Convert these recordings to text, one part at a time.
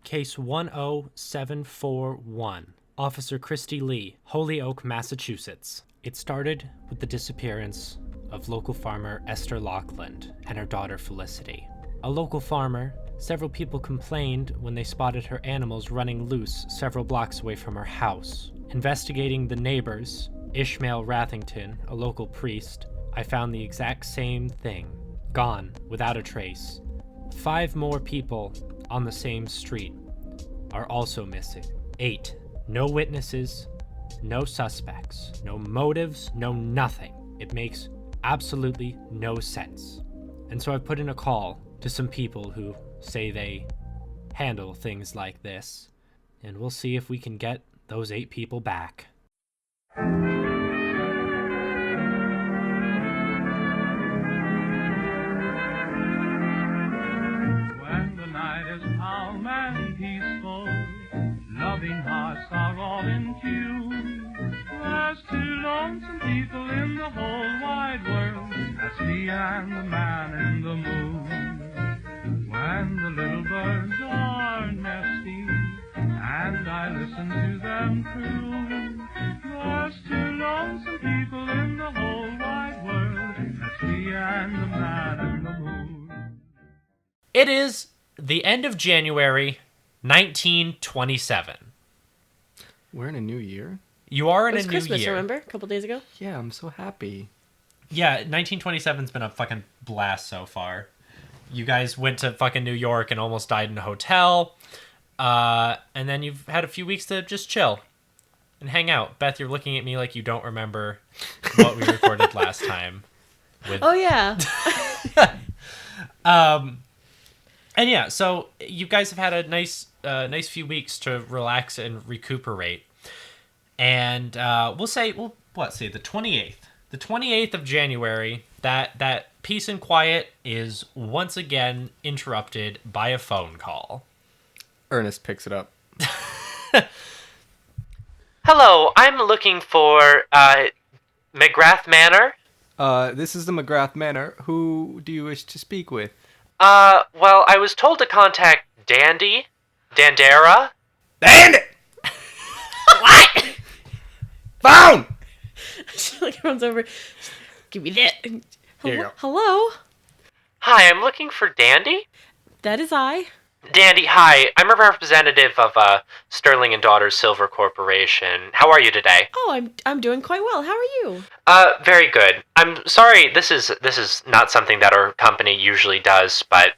Case 10741. Officer Christy Lee, Holyoke, Massachusetts. It started with the disappearance of local farmer Esther Lockland and her daughter Felicity. A local farmer, several people complained when they spotted her animals running loose several blocks away from her house. Investigating the neighbors, Ishmael Rathington, a local priest, I found the exact same thing. Gone, without a trace. 5 more people on the same street are also missing. 8. No witnesses, no suspects, no motives, no nothing. It makes absolutely no sense. And so I've put in a call to some people who say they handle things like this, and we'll see if we can get those 8 people back. When the night is calm and peaceful, loving hearts are all in tune. There's 2 lonesome people in the whole wide world. That's me and the man in the moon. When the little birds are nesting and I listen to them croon, there's 2 lonesome people in the whole wide world. That's me and the man in the moon. It is the end of January, 1927. We're in a new year? You are in It a was new Christmas, year. remember? A couple days ago. Yeah, I'm so happy. Yeah, 1927's been a fucking blast so far. You guys went to fucking New York and almost died in a hotel. And then you've had a few weeks to just chill and hang out. Beth, you're looking at me like you don't remember what we recorded last time. Oh, yeah. And yeah, so you guys have had a nice few weeks to relax and recuperate. And we'll say the 28th. The 28th of January, that peace and quiet is once again interrupted by a phone call. Ernest picks it up. Hello, I'm looking for McGrath Manor. This is the McGrath Manor. Who do you wish to speak with? Well, I was told to contact Dandera. Dandy! What? Phone! She like runs over. Give me that. Here Hello? you go. Hello? Hi, I'm looking for Dandy. That is I. Dandy, hi. I'm a representative of Sterling and Daughters Silver Corporation. How are you today? Oh, I'm doing quite well. How are you? Very good. I'm sorry. This is not something that our company usually does, but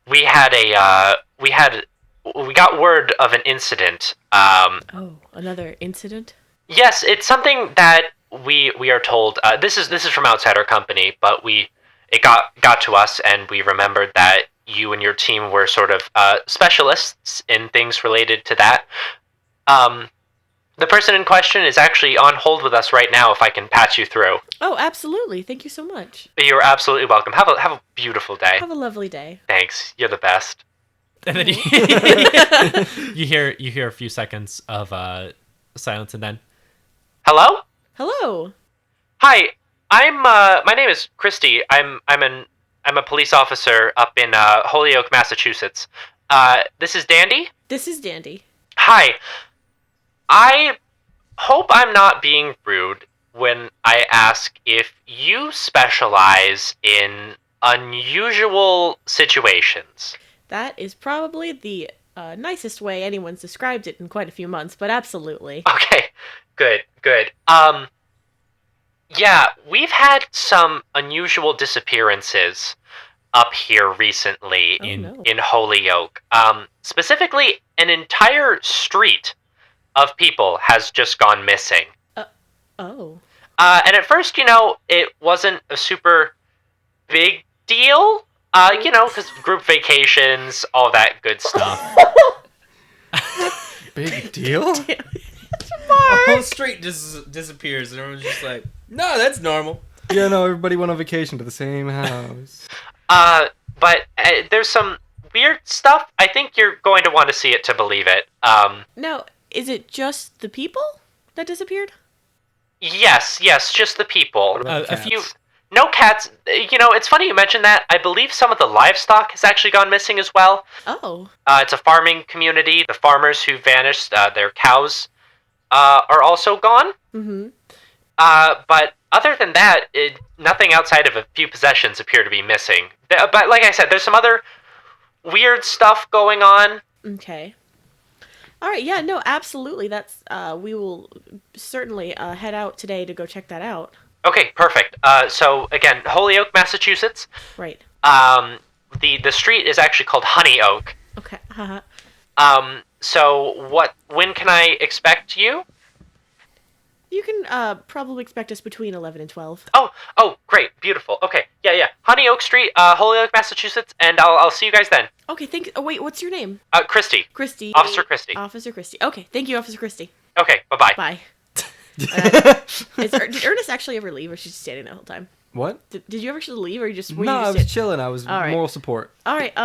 we got word of an incident. Oh, another incident? Yes, it's something that we are told. This is from outside our company, but it got to us, and we remembered that you and your team were sort of specialists in things related to that. The person in question is actually on hold with us right now, if I can patch you through. Oh, absolutely. Thank you so much. You're absolutely welcome. Have a beautiful day. Have a lovely day. Thanks. You're the best. And then you hear a few seconds of silence, and then, hello? Hello. Hi. My name is Christy. I'm a police officer up in Holyoke, Massachusetts. This is Dandy? This is Dandy. Hi. I hope I'm not being rude when I ask if you specialize in unusual situations. That is probably the nicest way anyone's described it in quite a few months, but absolutely. Okay. Good. Yeah, we've had some unusual disappearances up here recently in Holyoke. Specifically, an entire street of people has just gone missing. Oh. And at first, it wasn't a super big deal. Because group vacations, all that good stuff. Big deal? The whole street disappears, and everyone's just like, no, that's normal. Yeah, no, everybody went on vacation to the same house. But there's some weird stuff. I think you're going to want to see it to believe it. Now, is it just the people that disappeared? Yes, just the people. What about the A few. cats? No cats. You know, it's funny you mentioned that. I believe some of the livestock has actually gone missing as well. Oh. It's a farming community. The farmers who vanished, their cows are also gone. Mm-hmm. But other than that, nothing outside of a few possessions appear to be missing. But like I said, there's some other weird stuff going on. Okay. All right. Yeah. No. Absolutely. That's. We will certainly head out today to go check that out. Okay, perfect. So again, Holyoke, Massachusetts. Right. The street is actually called Honey Oak. Okay. So when can I expect you? You can probably expect us between 11 and 12. Oh, great, beautiful. Okay, yeah. Honey Oak Street, Holyoke, Massachusetts, and I'll see you guys then. Okay. Oh, wait. What's your name? Christy. Christy. Officer Christy. Officer Christy. Okay. Thank you, Officer Christy. Okay, bye-bye. Bye. Did Ernest actually ever leave, or she's standing the whole time? What? Did you ever actually leave, or you just were No, you I just was sit- chilling. I was All right. moral support. All right.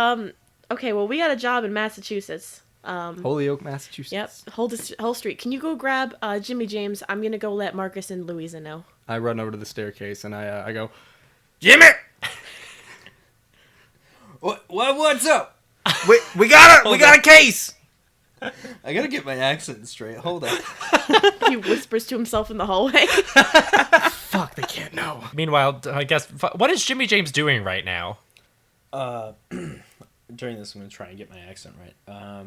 Okay. Well, we got a job in Massachusetts. Holyoke, Massachusetts. Yep. Whole street. Can you go grab Jimmy James? I'm gonna go let Marcus and Louisa know. I run over to the staircase and I go, Jimmy! What's up? we got a case. I gotta get my accent straight. Hold on. He whispers to himself in the hallway. Fuck, they can't know. Meanwhile, I guess, what is Jimmy James doing right now? During this, I'm gonna try and get my accent right.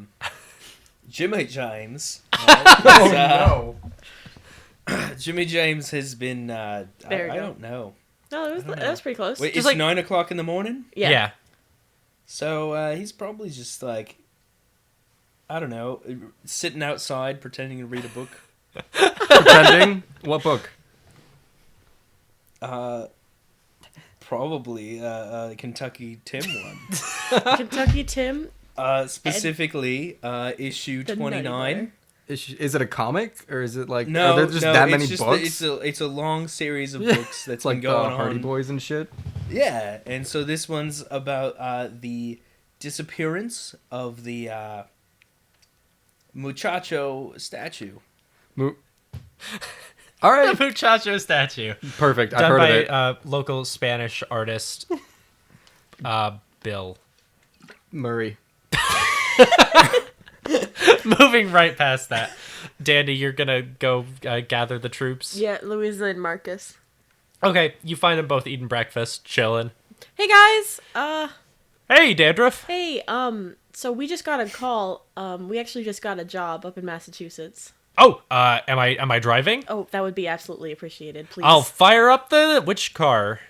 Jimmy James. Oh no. Jimmy James has been. There we I go. don't know. No, that was pretty close. Wait, Just it's like- 9 o'clock in the morning. Yeah. So he's probably just like, I don't know, sitting outside pretending to read a book. Pretending? What book? Probably Kentucky Tim one. Kentucky Tim. Specifically, issue The 29. Nutty Is it a comic or is it like? No, are there just no, that it's many just books? It's a long series of books that's It's been like the going Hardy on. Boys and shit. Yeah, and so this one's about the disappearance of the muchacho statue. All The right, Muchacho statue. perfect. I've Done heard by of it. local Spanish artist, Bill. Murray. Moving right past that. Dandy, you're gonna go gather the troops. Yeah, Louisa and Marcus. Okay, you find them both eating breakfast, chilling. Hey guys. Hey, Dandruff. Hey. So we just got a call. We actually just got a job up in Massachusetts. Oh, am I driving? Oh, that would be absolutely appreciated, please. I'll fire up which car?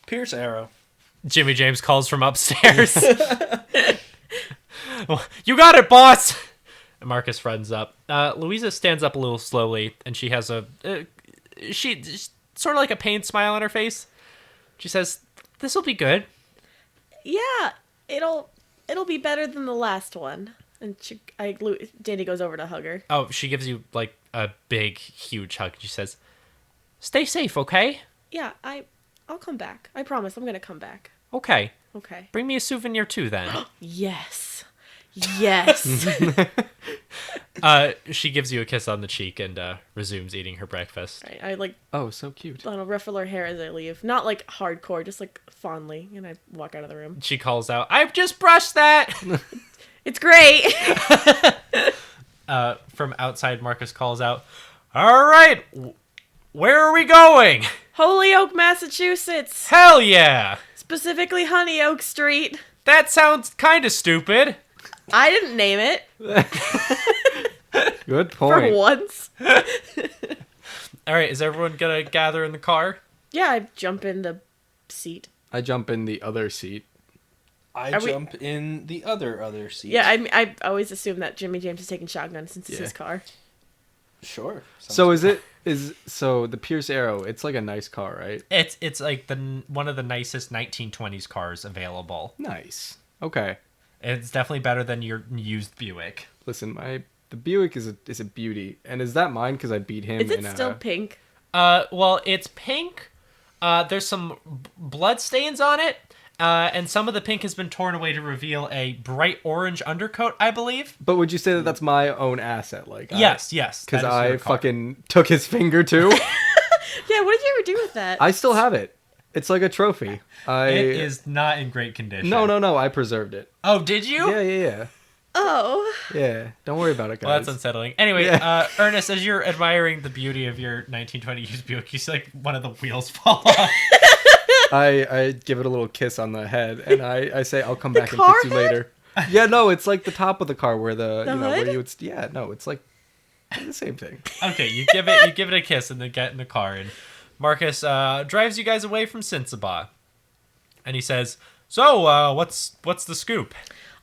Pierce Arrow. Jimmy James calls from upstairs. You got it, boss. Marcus runs up. Louisa stands up a little slowly, and she has she sort of like a pained smile on her face. She says, "This'll be good." Yeah, it'll be better than the last one. And Danny goes over to hug her. Oh, she gives you like a big, huge hug. She says, "Stay safe, okay?" Yeah, I'll come back. I promise I'm gonna come back. Okay. Okay. Bring me a souvenir too, then. Yes. Yes. She gives you a kiss on the cheek and resumes eating her breakfast. I like Oh, so cute. ruffle her hair as I leave. Not like hardcore, just like fondly. And I walk out of the room. She calls out, "I've just brushed that!" It's great. From outside, Marcus calls out, "All right, where are we going?" Holyoke, Massachusetts. Hell yeah! Specifically Honeyoke Street. That sounds kind of stupid. I didn't name it Good for point. once. All right, is everyone gonna gather in the car? Yeah, I jump in the seat. I jump in the other seat. I Are we- jump in the other seat. Yeah, I always assume that Jimmy James is taking shotgun since it's Yeah. his car. Sure. So so the Pierce Arrow? It's like a nice car, right? It's like one of the nicest 1920s cars available. Nice. Okay. It's definitely better than your used Buick. Listen, the Buick is a beauty, and is that mine because I beat him? Is it still pink? Well, it's pink. There's some blood stains on it. And some of the pink has been torn away to reveal a bright orange undercoat, I believe. But would you say that that's my own asset? Like, Yes. because that is I your car. fucking took his finger too. Yeah, what did you ever do with that? I still have it. It's like a trophy. It is not in great condition. No. I preserved it. Oh, did you? Yeah. Oh. Yeah. Don't worry about it, guys. Well, that's unsettling. Anyway, Yeah. Ernest, as you're admiring the beauty of your 1920 used Buick, you see like one of the wheels fall off. I give it a little kiss on the head, and I say I'll come back and car fix you head? later. Yeah, no, it's like the top of the car where the you know hood? where you would. Yeah, no, it's like the same thing. Okay, you give it a kiss and then get in the car, and Marcus drives you guys away from Cinsaba, and he says, "So, what's the scoop?"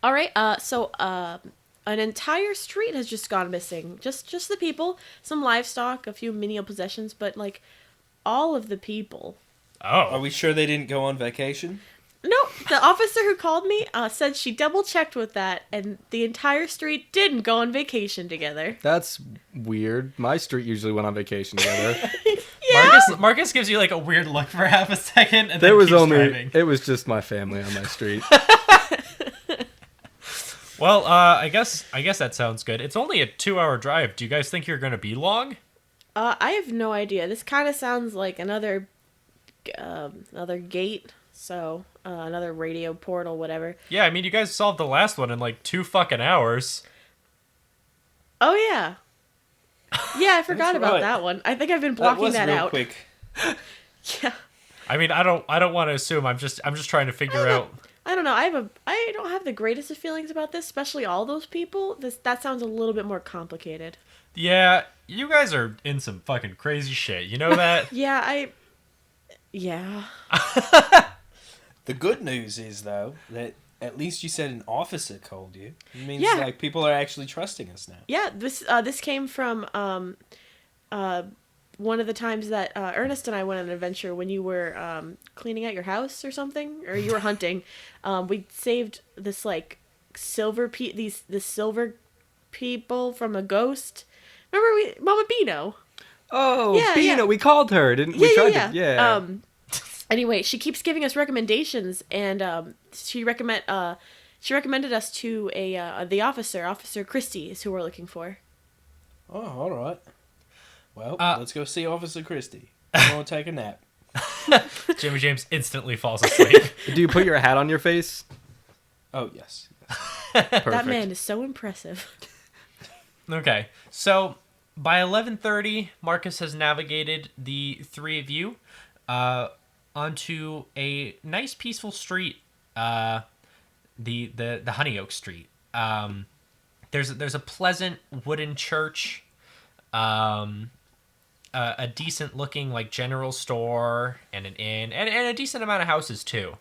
All right. So an entire street has just gone missing. Just the people, some livestock, a few menial possessions, but like all of the people. Are Oh, we sure they didn't go on vacation? No, the officer who called me said she double checked with that, and the entire street didn't go on vacation together. That's weird. My street usually went on vacation together. Marcus gives you like a weird look for half a second, and There then was keeps only driving. it was just my family on my street. Well, I guess that sounds good. It's only a 2-hour drive. Do you guys think you're gonna be long? I have no idea. This kind of sounds like another gate. So another radio portal, whatever. Yeah, I mean, you guys solved the last one in like 2 fucking hours. Oh yeah. Yeah, I forgot That's about right. that one. I think I've been blocking was that real out. quick. Yeah. I mean, I don't want to assume. I'm just trying to figure out. I don't know. I don't have the greatest of feelings about this, especially all those people. That sounds a little bit more complicated. Yeah, you guys are in some fucking crazy shit. You know that? Yeah. The good news is, though, that at least you said an officer called you. It means, Yeah. like, people are actually trusting us now. Yeah, this came from one of the times that Ernest and I went on an adventure when you were cleaning out your house or something, or you were hunting. We saved this like silver silver people from a ghost. Remember Mama Bino? Oh, Yeah, Bina, yeah. we called her, didn't we? Yeah. Yeah. Anyway, she keeps giving us recommendations, and she recommended us to the Officer Christie is who we're looking for. Oh, all right. Well, Uh, let's go see Officer Christie. I'm going to take a nap. Jimmy James instantly falls asleep. Do you put your hat on your face? Oh, yes. Perfect. That man is so impressive. Okay, so by 11:30, Marcus has navigated the three of you onto a nice, peaceful street. The Honey Oak Street. There's a pleasant wooden church. A decent looking like general store and an inn and a decent amount of houses too.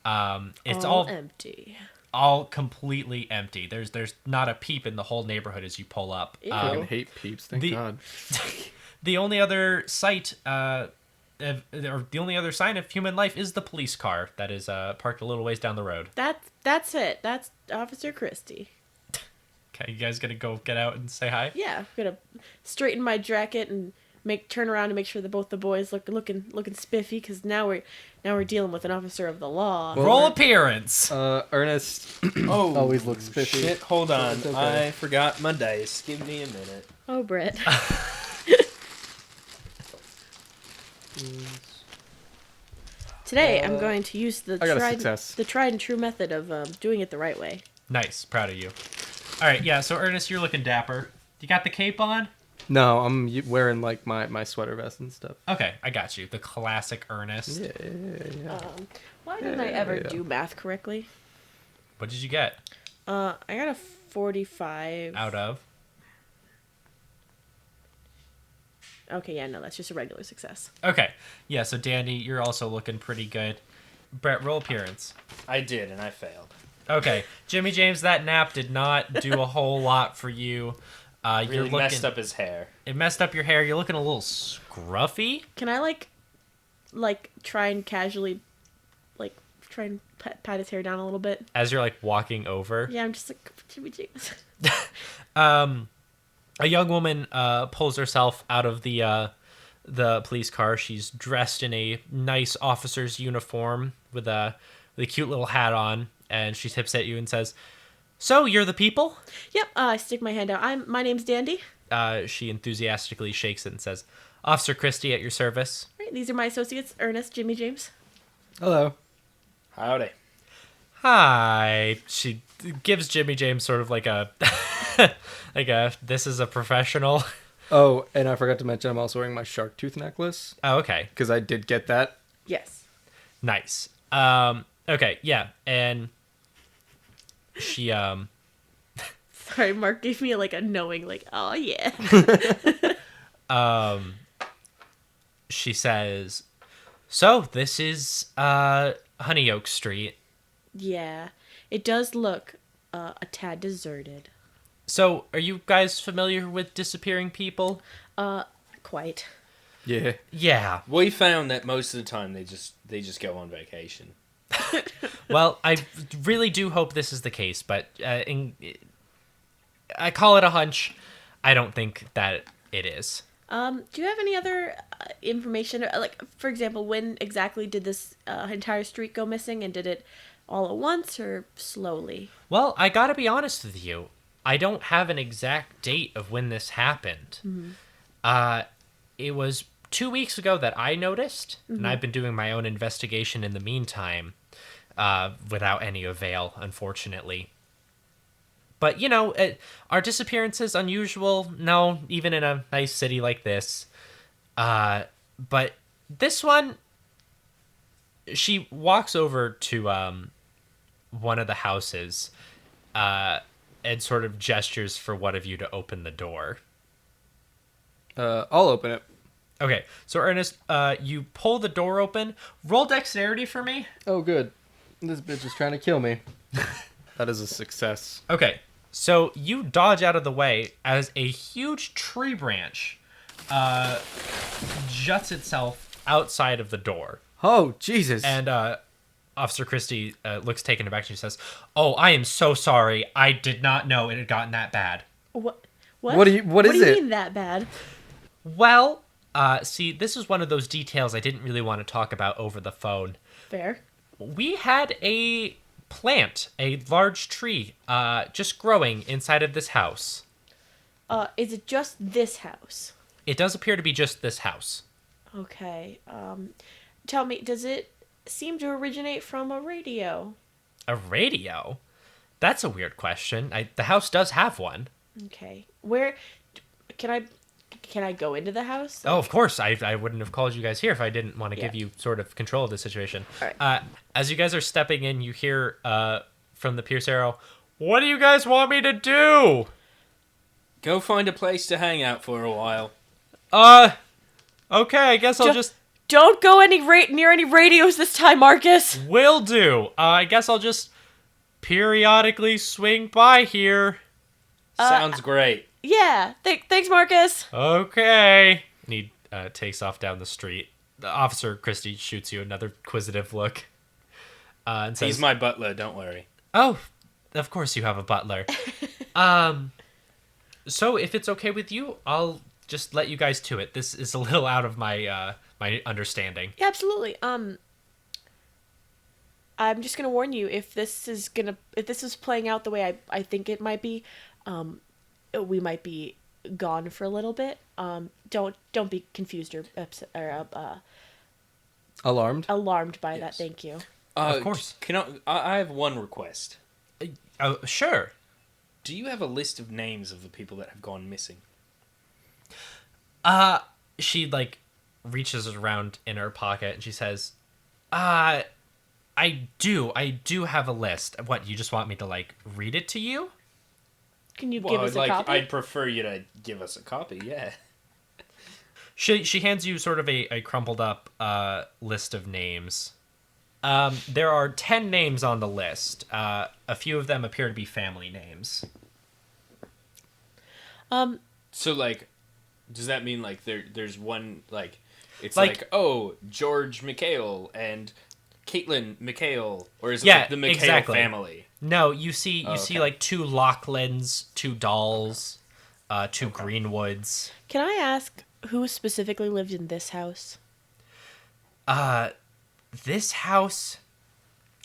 It's all empty. all completely empty. There's not a peep in the whole neighborhood as you pull up. Ew. I fucking hate peeps. Thank the- God. The only other sight, or the only other sign of human life is the police car that is parked a little ways down the road. That's it. That's Officer Christie. Okay, you guys gonna go get out and say hi? Yeah, I'm gonna straighten my jacket and turn around and make sure that both the boys looking spiffy, because now we're dealing with an officer of the law. Roll appearance. Ernest Oh, always looks spiffy. Shit, hold on. It's okay. I forgot my dice. Give me a minute. Oh, Brett. Today I'm going to use the I got a success. tried and true method of doing it the right way. Nice, proud of you. All right, yeah. So Ernest, you're looking dapper. You got the cape on? No, I'm wearing like my sweater vest and stuff. Okay, I got you. The classic Ernest. Yeah. Why didn't I ever do math correctly? What did you get I got a 45. out of? Okay, yeah, no, that's just a regular success. Okay, yeah. So Dandy, you're also looking pretty good. Brett, roll appearance. I did, and I failed. Okay, Jimmy James, that nap did not do a whole lot for you. You're Really looking, messed up his hair. It messed up your hair. You're looking a little scruffy. Can I like try and casually try and pat his hair down a little bit? As you're like walking over. Yeah, I'm just like Jimmy James. A young woman pulls herself out of the police car. She's dressed in a nice officer's uniform with a cute little hat on, and she tips at you and says, "So you're the people?" Yep. I stick my hand out. My name's Dandy. She enthusiastically shakes it and says, "Officer Christie at your service." Right, these are my associates, Ernest, Jimmy James. Hello. Howdy. Hi. She gives Jimmy James sort of like a this is a professional. Oh, and I forgot to mention I'm also wearing my shark tooth necklace Oh, okay. because I did get that. Yes. Nice. Okay, yeah. And she Sorry, Mark gave me like a knowing, like, oh yeah. she says, "So, this is Honey Oak Street. Yeah, it does look a tad deserted. So, are you guys familiar with disappearing people?" Quite. Yeah. Yeah. We found that most of the time they just go on vacation. Well, I really do hope this is the case, but I call it a hunch. I don't think that it is. Do you have any other information? Like, for example, when exactly did this entire street go missing, and did it all at once or slowly? Well, I gotta be honest with you. I don't have an exact date of when this happened. It was 2 weeks ago that I noticed, and I've been doing my own investigation in the meantime, without any avail, unfortunately. But, you know, are disappearances unusual? No, even in a nice city like this. But this one, she walks over to one of the houses and sort of gestures for one of you to open the door. I'll open it. Okay, so Ernest, you pull the door open. Roll dexterity for me. Oh, good. This bitch is trying to kill me. That is a success. Okay, so you dodge out of the way as a huge tree branch juts itself outside of the door. Oh, Jesus. And Officer Christie looks taken aback. She says, "Oh, I am so sorry. I did not know it had gotten that bad." What? What is What do you it? mean that bad? Well, see, this is one of those details I didn't really want to talk about over the phone. Fair. We had a plant, a large tree, just growing inside of this house. Is it just this house? It does appear to be just this house. Okay. Tell me, does it seem to originate from a radio? A radio? That's a weird question. The house does have one. Okay. Where can I go into the house? Oh, of course. I wouldn't have called you guys here if I didn't want to Yeah. give you sort of control of the situation. All right. As you guys are stepping in, you hear from the Pierce Arrow, "What do you guys want me to do?" Go find a place to hang out for a while. Okay, I guess I'll just... Don't go near any radios this time, Marcus. Will do. I guess I'll just periodically swing by here. Sounds great. Yeah. Thanks, Marcus. Okay. And he takes off down the street. The Officer Christie shoots you another inquisitive look. And says, He's my butler, don't worry. "Oh, of course you have a butler." So if it's okay with you, I'll just let you guys to it. This is a little out of my my understanding. Yeah, absolutely. I'm just gonna warn you, if this is playing out the way I think it might be, we might be gone for a little bit. Don't be confused or upset or Alarmed? alarmed by that. Yes. Thank you. Of course. Can I have one request. Oh, sure. Do you have a list of names of the people that have gone missing? She reaches around in her pocket and she says, I do have a list. What, you just want me to read it to you?" Can you give us a copy? I'd prefer you to give us a copy, yeah. She hands you sort of a crumpled up list of names. There are 10 names on the list. A few of them appear to be family names. So, does that mean, there's one, it's George McHale and Caitlin McHale? Or is it, the McHale exactly. family? No, you see, see 2 Lachlan's, 2 Dolls, 2 Greenwoods. Can I ask who specifically lived in this house? This house...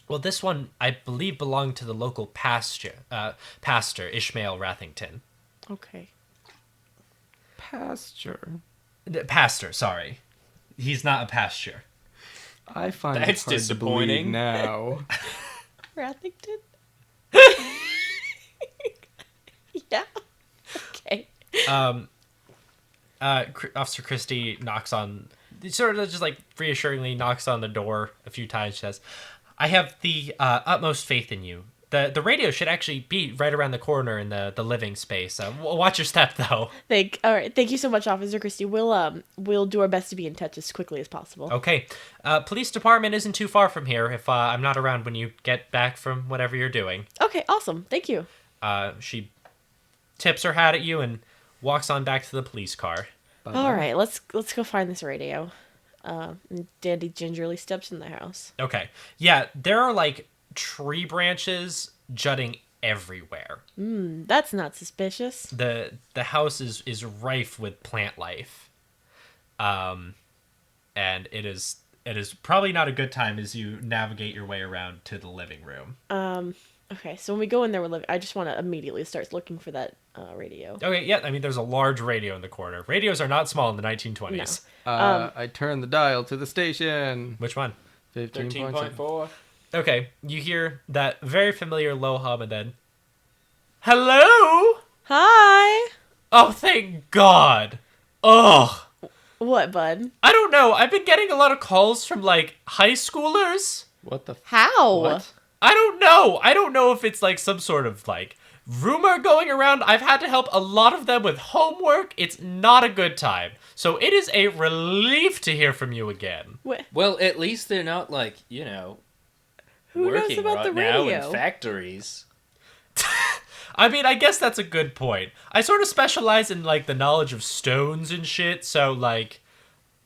Well, this one, I believe, belonged to the local pastor, Ishmael Rathington. Okay. Pasture. Pastor, sorry. He's not a pasture. I find That's it hard to believe disappointing. now. Rathington? Yeah. Okay. Officer Christie knocks on, sort of just like reassuringly knocks on the door a few times. She says, I have the utmost faith in you. The radio should actually be right around the corner in the living space. Watch your step, though. All right. Thank you so much, Officer Christie. We'll do our best to be in touch as quickly as possible. Okay. Police department isn't too far from here if I'm not around when you get back from whatever you're doing. Okay. Awesome. Thank you. She tips her hat at you and walks on back to the police car. All right. Let's go find this radio. And Dandy gingerly steps in the house. Okay. Yeah, there are like tree branches jutting everywhere. That's not suspicious. The house is rife with plant life. And it is probably not a good time as you navigate your way around to the living room. Okay. So when we go in there, I just want to immediately start looking for that radio. Okay, yeah, I mean there's a large radio in the corner. Radios are not small in the 1920s. No. I turn the dial to the station. Which one? 15.7. 13.4. Okay, you hear that very familiar low hum and then, hello? Hi. Oh, thank God. Ugh. What, bud? I don't know. I've been getting a lot of calls from, like, high schoolers. What the? How? What? I don't know. I don't know if it's, like, some sort of, like, rumor going around. I've had to help a lot of them with homework. It's not a good time. So it is a relief to hear from you again. What? Well, at least they're not like, you know, Who knows working about right the now radio? in factories. I mean, I guess that's a good point. I sort of specialize in, like, the knowledge of stones and shit, so, like,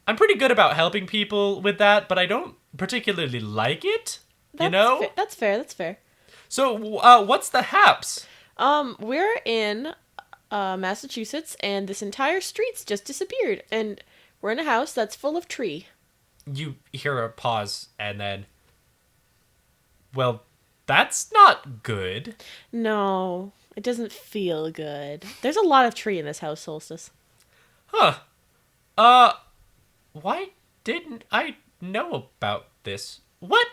I'm pretty good about helping people with that, but I don't particularly like it, you know? That's fair. That's fair. So, what's the haps? We're in Massachusetts, and this entire street's just disappeared, and we're in a house that's full of tree. You hear a pause, and then, well, that's not good. No, it doesn't feel good. There's a lot of tree in this house, Solstice. Huh. Why didn't I know about this? What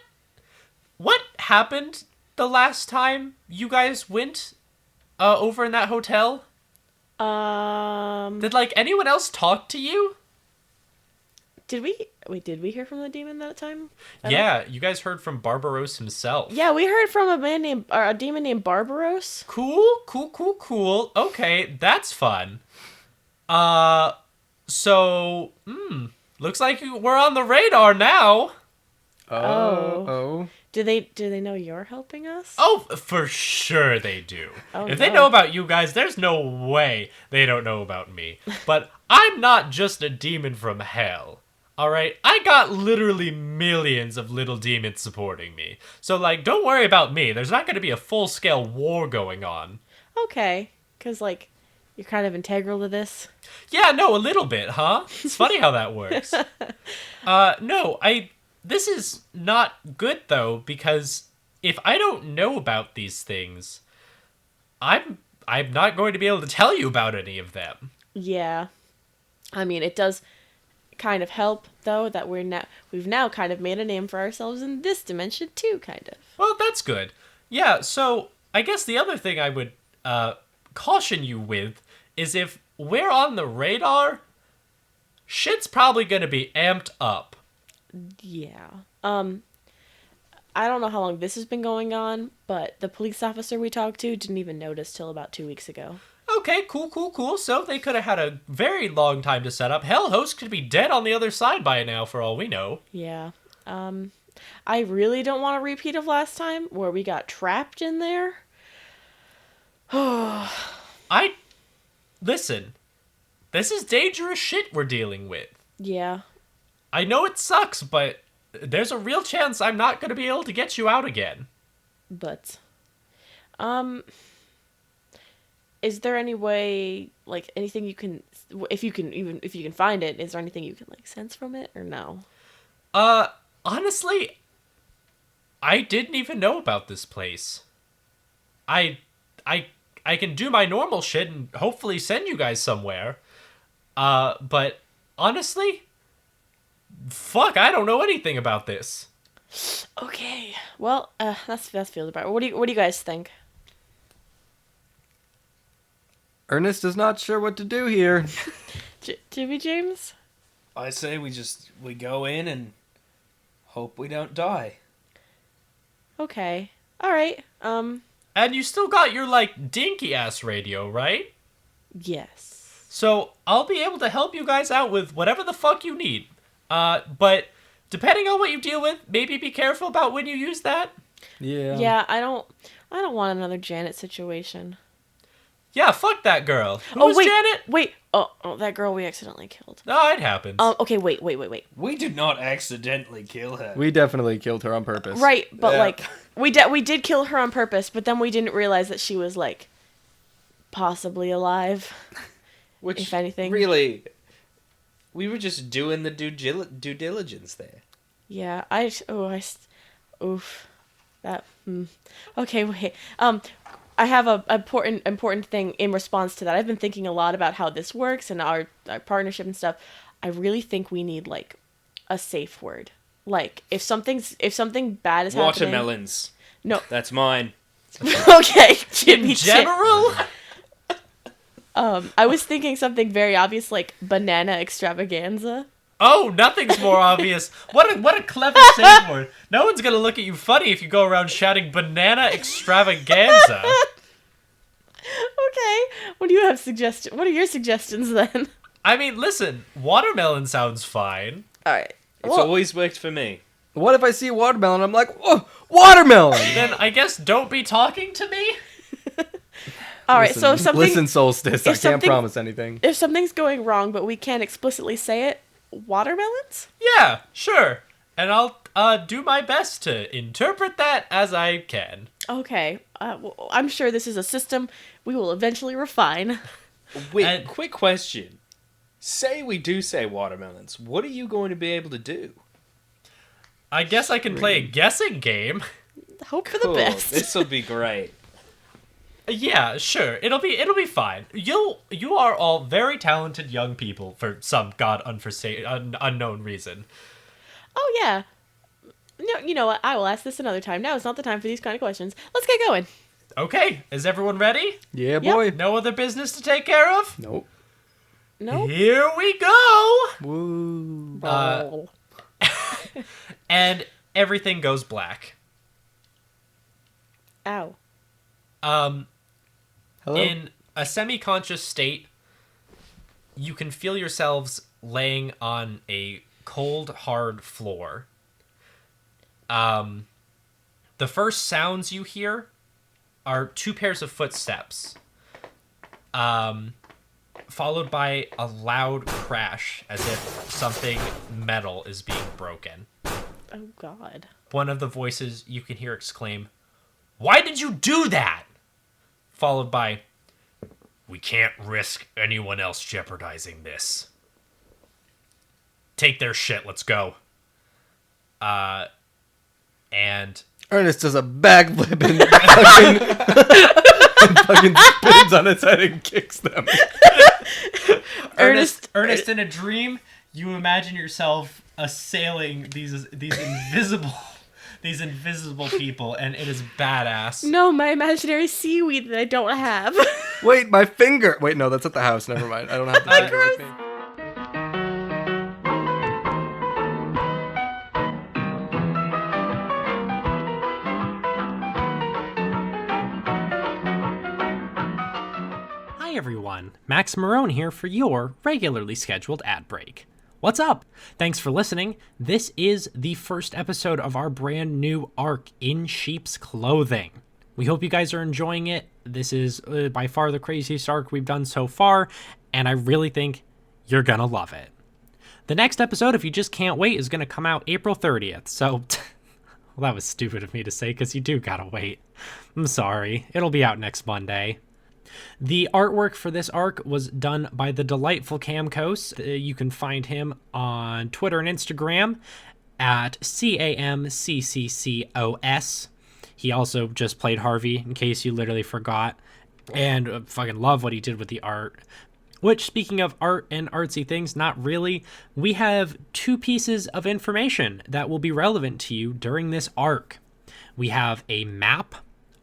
happened the last time you guys went over in that hotel? Did, like, anyone else talk to you? Did we hear from the demon that time? Yeah, you guys heard from Barbaros himself. Yeah, we heard from a demon named Barbaros. Cool. Okay, that's fun. So, looks like we're on the radar now. Oh. Do they know you're helping us? Oh, for sure they do. Oh, if they no. know about you guys, there's no way they don't know about me. But I'm not just a demon from hell. Alright? I got literally millions of little demons supporting me. So, like, don't worry about me. There's not going to be a full-scale war going on. Okay, because, like, you're kind of integral to this. Yeah, no, a little bit, huh? It's funny how that works. This is not good, though, because if I don't know about these things, I'm not going to be able to tell you about any of them. Yeah. I mean, it does kind of help, though, that we've now kind of made a name for ourselves in this dimension, too, kind of. Well, that's good. Yeah, so I guess the other thing I would caution you with is if we're on the radar, shit's probably going to be amped up. Yeah. I don't know how long this has been going on, but the police officer we talked to didn't even notice till about 2 weeks ago. Okay, cool. So they could have had a very long time to set up. Hell, host could be dead on the other side by now, for all we know. Yeah. I really don't want a repeat of last time, where we got trapped in there. Listen, this is dangerous shit we're dealing with. Yeah. I know it sucks, but there's a real chance I'm not going to be able to get you out again. But, is there any way, like, anything you can, if you can find it, is there anything you can, like, sense from it, or no? Honestly, I didn't even know about this place. I can do my normal shit and hopefully send you guys somewhere. But honestly, fuck, I don't know anything about this. Okay. Well, that's feels about it. What do you guys think? Ernest is not sure what to do here. Jimmy James? I say we go in and hope we don't die. Okay. All right. And you still got your, like, dinky-ass radio, right? Yes. So I'll be able to help you guys out with whatever the fuck you need. But depending on what you deal with, maybe be careful about when you use that. Yeah. Yeah, I don't want another Janet situation. Yeah, fuck that girl. Who was wait, Janet? Wait. Oh, that girl we accidentally killed. No, it happens. Okay, wait. We did not accidentally kill her. We definitely killed her on purpose. Right, but Yeah. like we did kill her on purpose, but then we didn't realize that she was like possibly alive. Which, if anything. really, we were just doing the due diligence there. Yeah, oof. That Okay, wait. I have a important thing in response to that. I've been thinking a lot about how this works and our partnership and stuff. I really think we need like a safe word. Like if something bad is happening. Watermelons. No. That's mine. Okay, Jimmy. In general? I was thinking something very obvious like banana extravaganza. Oh, nothing's more obvious. What a clever safe word. No one's gonna look at you funny if you go around shouting banana extravaganza. Okay. What do you have What are your suggestions then? I mean, listen, watermelon sounds fine. All right. It's always worked for me. What if I see a watermelon? I'm like, oh, watermelon! Then I guess don't be talking to me. All right. So if something Listen, Solstice, I can't something- promise anything. if something's going wrong, but we can't explicitly say it, watermelons? Yeah, sure. And I'll do my best to interpret that as I can. Okay. Well, I'm sure this is a system we will eventually refine. Wait, And- quick question. Say we do say watermelons. What are you going to be able to do? I guess I can play a guessing game. Hope for the best. This will be great. Yeah, sure. It'll be fine. You are all very talented young people for some unknown reason. Oh yeah. No, you know what? I will ask this another time. Now is not the time for these kind of questions. Let's get going. Okay, is everyone ready? Yeah, boy. No other business to take care of? Nope. No. Here we go! Woo. And everything goes black. Ow. Hello? In a semi-conscious state, you can feel yourselves laying on a cold, hard floor. The first sounds you hear are 2 pairs of footsteps, followed by a loud crash as if something metal is being broken. Oh God. One of the voices you can hear exclaim, "Why did you do that?" Followed by, "We can't risk anyone else jeopardizing this. Take their shit, let's go." And Ernest does a backflip and fucking spins on its head and kicks them. Ernest, in a dream, you imagine yourself assailing these invisible people, and it is badass. No, my imaginary seaweed that I don't have. Wait, my finger. Wait, no, that's at the house. Never mind. I don't have the finger with me. Hi everyone, Max Marone here for your regularly scheduled ad break. What's up? Thanks for listening. This is the first episode of our brand new arc, In Sheep's Clothing. We hope you guys are enjoying it. This is by far the craziest arc we've done so far, and I really think you're gonna love it. The next episode, if you just can't wait, is gonna come out April 30th, so... well, that was stupid of me to say, because you do gotta wait. I'm sorry. It'll be out next Monday. The artwork for this arc was done by the delightful Camcos. You can find him on Twitter and Instagram at CAMCCCOS. He also just played Harvey, in case you literally forgot. And fucking love what he did with the art. Which, speaking of art and artsy things, not really, we have 2 pieces of information that will be relevant to you during this arc. We have a map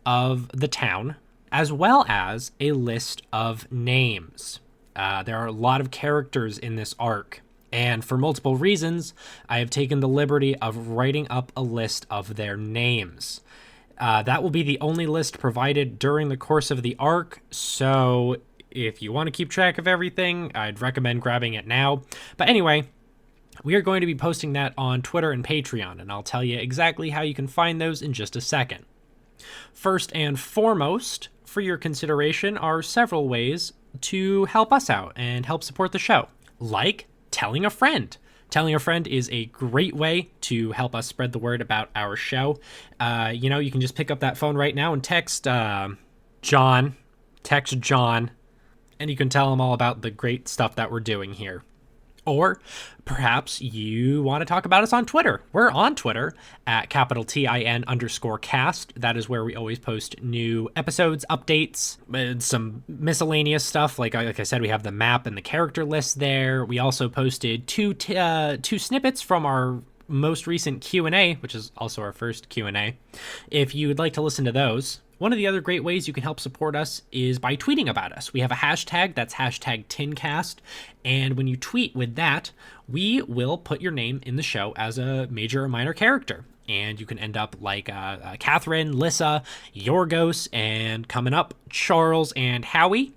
of the town, as well as a list of names. There are a lot of characters in this arc, and for multiple reasons, I have taken the liberty of writing up a list of their names. That will be the only list provided during the course of the arc, so if you want to keep track of everything, I'd recommend grabbing it now. But anyway, we are going to be posting that on Twitter and Patreon, and I'll tell you exactly how you can find those in just a second. First and foremost, for your consideration, are several ways to help us out and help support the show, like telling a friend. Telling a friend is a great way to help us spread the word about our show. You can just pick up that phone right now and text John, and you can tell him all about the great stuff that we're doing here. Or perhaps you want to talk about us on Twitter. We're on Twitter at @TIN_cast. That is where we always post new episodes, updates, some miscellaneous stuff. Like I said, we have the map and the character list there. We also posted two snippets from our most recent Q&A, which is also our first Q&A. If you would like to listen to those. One of the other great ways you can help support us is by tweeting about us. We have a hashtag, that's #TinCast, and when you tweet with that, we will put your name in the show as a major or minor character. And you can end up like Catherine, Lissa, Yorgos, and coming up, Charles and Howie,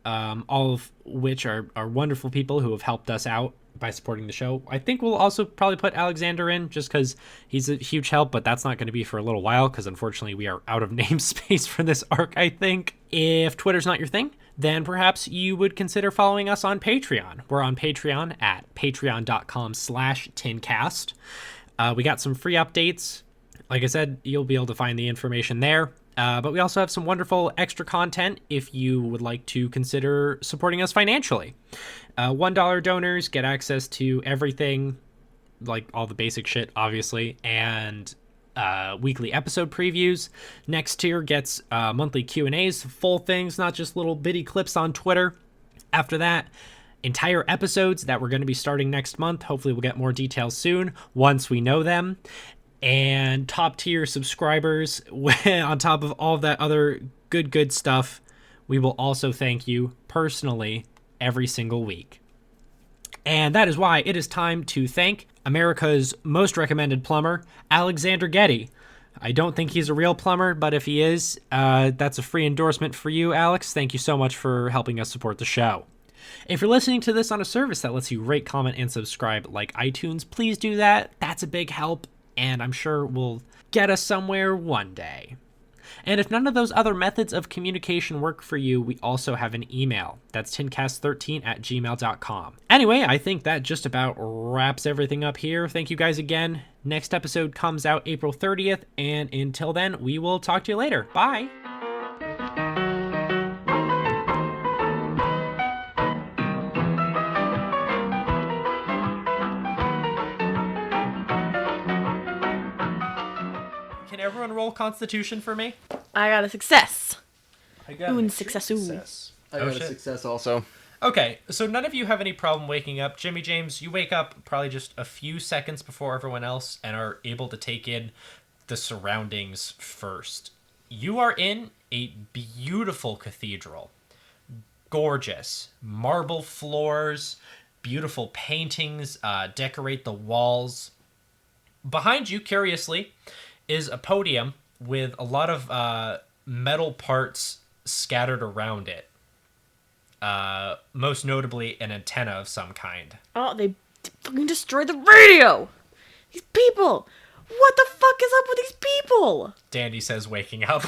all of which are wonderful people who have helped us out by supporting the show. I think we'll also probably put Alexander in just because he's a huge help, but that's not going to be for a little while because unfortunately we are out of namespace for this arc, I think. If Twitter's not your thing, then perhaps you would consider following us on Patreon. We're on Patreon at patreon.com/tincast. We got some free updates. Like I said, you'll be able to find the information there. But we also have some wonderful extra content if you would like to consider supporting us financially. $1 donors get access to everything, like all the basic shit, obviously, and weekly episode previews. Next tier gets monthly Q&As, full things, not just little bitty clips on Twitter. After that, entire episodes that we're going to be starting next month. Hopefully we'll get more details soon once we know them. And top tier subscribers, on top of all that other good stuff, we will also thank you personally every single week. And that is why it is time to thank America's most recommended plumber, Alexander Getty. I don't think he's a real plumber, but if he is, that's a free endorsement for you, Alex. Thank you so much for helping us support the show. If you're listening to this on a service that lets you rate, comment, and subscribe like iTunes, please do that. That's a big help, and I'm sure will get us somewhere one day. And if none of those other methods of communication work for you, we also have an email. That's tincast13@gmail.com. Anyway, I think that just about wraps everything up here. Thank you guys again. Next episode comes out April 30th, and until then, we will talk to you later. Bye! Everyone roll Constitution for me. I got a success. I got Un a successu. I got a success also. Okay, so none of you have any problem waking up. Jimmy James, you wake up probably just a few seconds before everyone else and are able to take in the surroundings first. You are in a beautiful cathedral. Gorgeous. Marble floors, beautiful paintings decorate the walls. Behind you, curiously, is a podium with a lot of metal parts scattered around it. Most notably an antenna of some kind. Oh, they fucking destroyed the radio! These people! What the fuck is up with these people? Dandy says, waking up.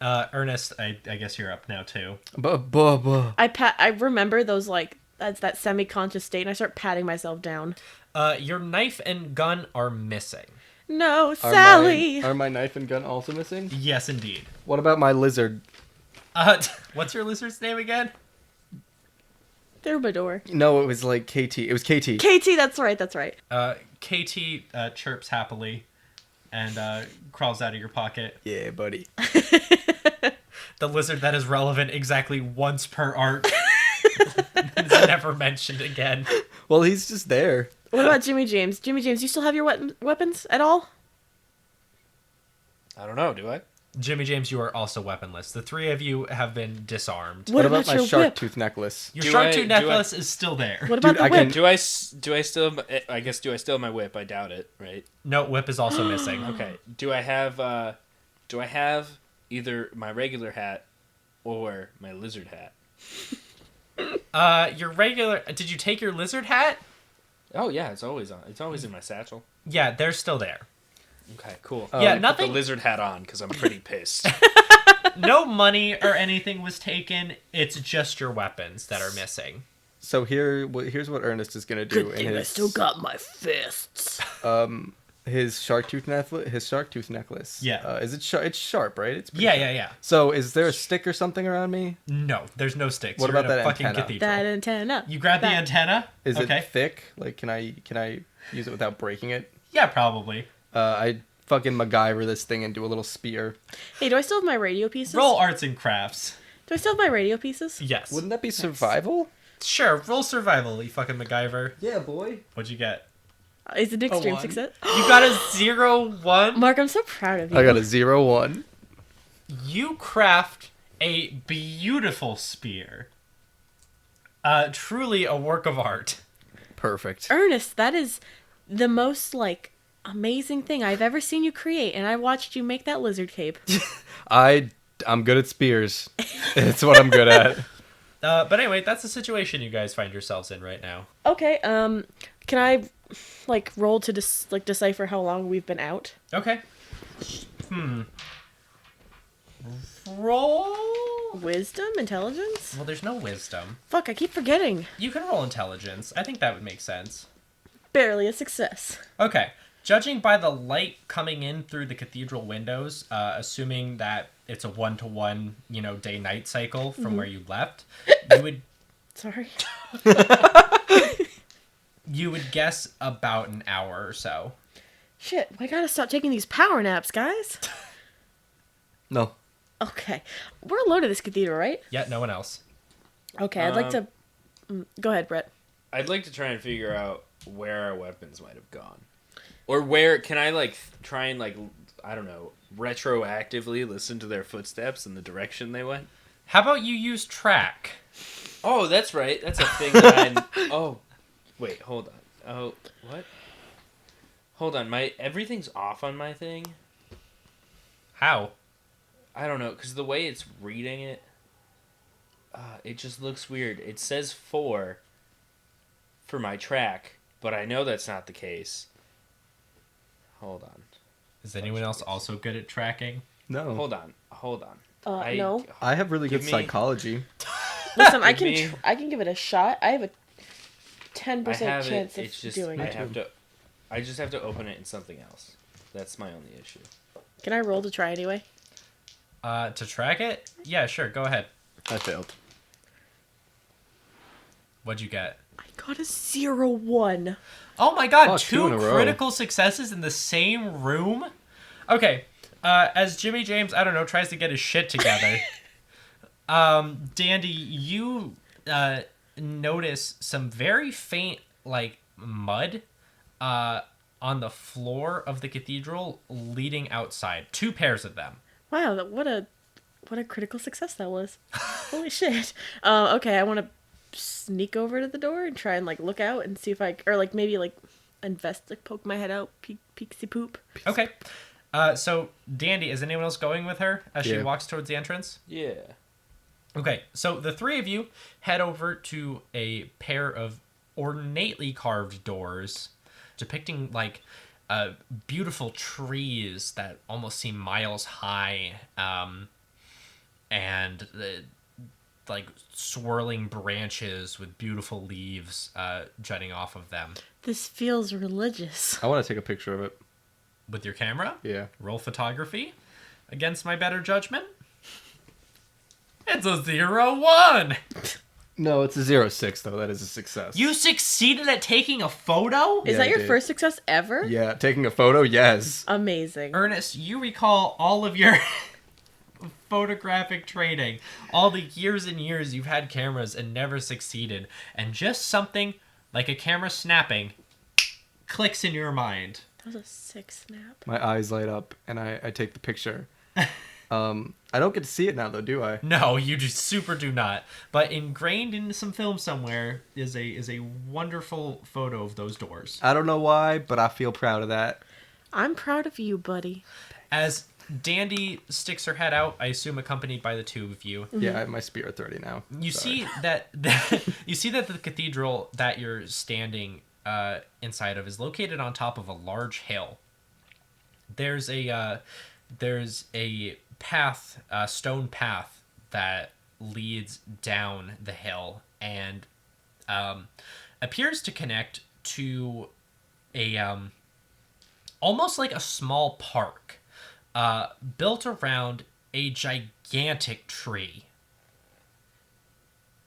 Ernest, I guess you're up now too. I remember those, like, that's that semi-conscious state, and I start patting myself down. Your knife and gun are missing. No, Sally! Are my knife and gun also missing? Yes, indeed. What about my lizard? What's your lizard's name again? Through my door. No, it was like KT. It was KT. KT, that's right. KT chirps happily and crawls out of your pocket. Yeah, buddy. The the lizard that is relevant exactly once per arc. It's never mentioned again. Well, he's just there. What about Jimmy James? Jimmy James, you still have your weapons at all? I don't know. Do I? Jimmy James, you are also weaponless. The three of you have been disarmed. What about about my your shark whip? tooth necklace? Your Do shark I- tooth do I- necklace is still there. What about Dude, the I whip? can- Do I still? I guess do I still have my whip? I doubt it. Right. No, whip is also missing. Okay. Do I have either my regular hat or my lizard hat? Your regular... Did you take your lizard hat? Oh yeah, it's always on. It's always in my satchel. Yeah, they're still there. Okay, cool. Yeah, Let me nothing- Put the lizard hat on because I'm pretty pissed. No money or anything was taken. It's just your weapons that are missing. So here's what Ernest is gonna do in his got my fists. his shark tooth necklace. Yeah. Is it sharp? It's sharp, right? It's pretty Yeah, sharp. yeah, yeah. So is there a stick or something around me? No, there's no sticks. What You're about in a that fucking antenna? cathedral. That antenna. You grab the That- antenna? Is okay. it thick? Like, can I use it without breaking it? Yeah, probably. I fucking MacGyver this thing and do a little spear. Hey, do I still have my radio pieces? Roll arts and crafts. Do I still have my radio pieces? Yes. Wouldn't that be survival? Sure, roll survival, you fucking MacGyver. Yeah, boy. What'd you get? Is it an extreme 1. success? You got a 0-1. Mark, I'm so proud of you. I got a 0-1. You craft a beautiful spear. Truly a work of art. Perfect. Ernest, that is the most, like, amazing thing I've ever seen you create, and I watched you make that lizard cape. I'm good at spears. It's what I'm good at. But anyway, that's the situation you guys find yourselves in right now. Okay, can I, like, roll to decipher how long we've been out? Okay. Roll. Wisdom? Intelligence? Well, there's no wisdom. Fuck, I keep forgetting. You can roll intelligence. I think that would make sense. Barely a success. Okay. Judging by the light coming in through the cathedral windows, assuming that it's a 1-to-1, day-night cycle from where you left, you would Sorry. you would guess about an hour or so. Shit, I gotta stop taking these power naps, guys. No. Okay. We're alone at this cathedral, right? Yeah, no one else. Okay, I'd like to... Go ahead, Brett. I'd like to try and figure out where our weapons might have gone. Or where can I try and I don't know, retroactively listen to their footsteps and the direction they went? How about you use track? Oh, that's right. That's a thing that Oh, wait, hold on. Oh, what? Hold on, everything's off on my thing. How? I don't know, because the way it's reading it, it just looks weird. It says 4 for my track, but I know that's not the case. Hold on. Is anyone else also good at tracking? No. Hold on. No. I have really good Give me- psychology. Listen, I Give me- can give it a shot. I have a 10% I have chance it. of It's just doing it. I just have to open it in something else. That's my only issue. Can I roll to try anyway? To track it? Yeah, sure, go ahead. I failed. What'd you get? I got a 0-1. Oh my god, Oh, two in two a row. critical successes in the same room? Okay, as Jimmy James, I don't know, tries to get his shit together, Dandy, you notice some very faint, mud on the floor of the cathedral leading outside. 2 pairs of them. Wow, what a critical success that was. Holy shit. Okay, I want to sneak over to the door and try and look out and see if maybe poke my head out, peeksy poop. Okay. So, Dandy, is anyone else going with her as she Yeah. walks towards the entrance? Yeah. Okay, so the 3 of you head over to a pair of ornately carved doors depicting beautiful trees that almost seem miles high, and swirling branches with beautiful leaves jutting off of them. This feels religious. I want to take a picture of it. With your camera? Yeah. Roll photography against my better judgment. It's a 0-1. No, it's a 0-6 though. That is a success. You succeeded at taking a photo? Is Yeah, that I your did. first success ever? Yeah, taking a photo. Yes. Amazing. Ernest, you recall all of your photographic training, all the years and years you've had cameras and never succeeded, and just something like a camera snapping clicks in your mind. That was a sick snap. My eyes light up, and I take the picture. I don't get to see it now, though, do I? No, you just super do not. But ingrained in some film somewhere is a wonderful photo of those doors. I don't know why, but I feel proud of that. I'm proud of you, buddy. As Dandy sticks her head out, I assume accompanied by the two of you. Yeah, I have my spirit 30 now. You Sorry. see that you see that the cathedral that you're standing inside of is located on top of a large hill. There's a path, a stone path that leads down the hill and appears to connect to a almost like a small park built around a gigantic tree.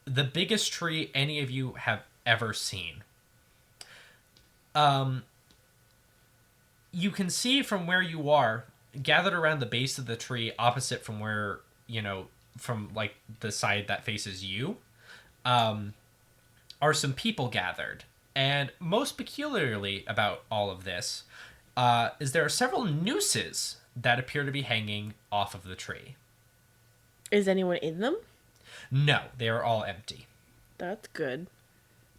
The biggest tree any of you have ever seen. You can see from where you are, gathered around the base of the tree, opposite from where, from like the side that faces you, are some people gathered. And most peculiarly about all of this is there are several nooses that appear to be hanging off of the tree. Is anyone in them? No, they are all empty. That's good.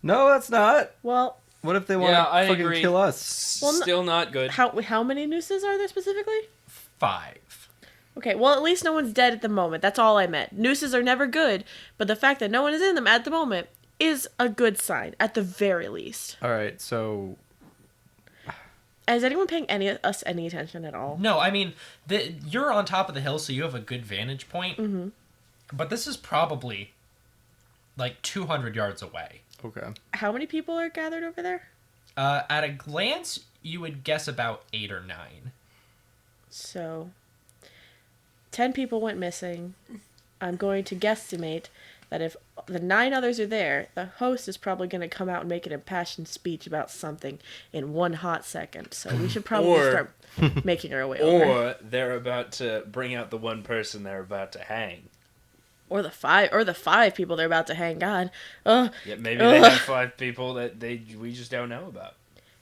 No, that's not. Well, What if they want Yeah, to I fucking agree. kill us? Well, Still not good. how many nooses are there specifically? 5. Okay, well, at least no one's dead at the moment. That's all I meant. Nooses are never good, but the fact that no one is in them at the moment is a good sign, at the very least. All right, so Is anyone paying any attention at all? No, I mean, you're on top of the hill, so you have a good vantage point. Mm-hmm. But this is probably like 200 yards away. okay. How many people are gathered over there? At a glance, you would guess about 8 or 9. So, 10 people went missing. I'm going to guesstimate that if the 9 others are there, the host is probably going to come out and make an impassioned speech about something in one hot second. So we should probably Or- start making our way over. Or they're about to bring out the one person they're about to hang. Or the 5 people they're about to hang. God. Ugh. Yeah, maybe they have 5 people that we just don't know about.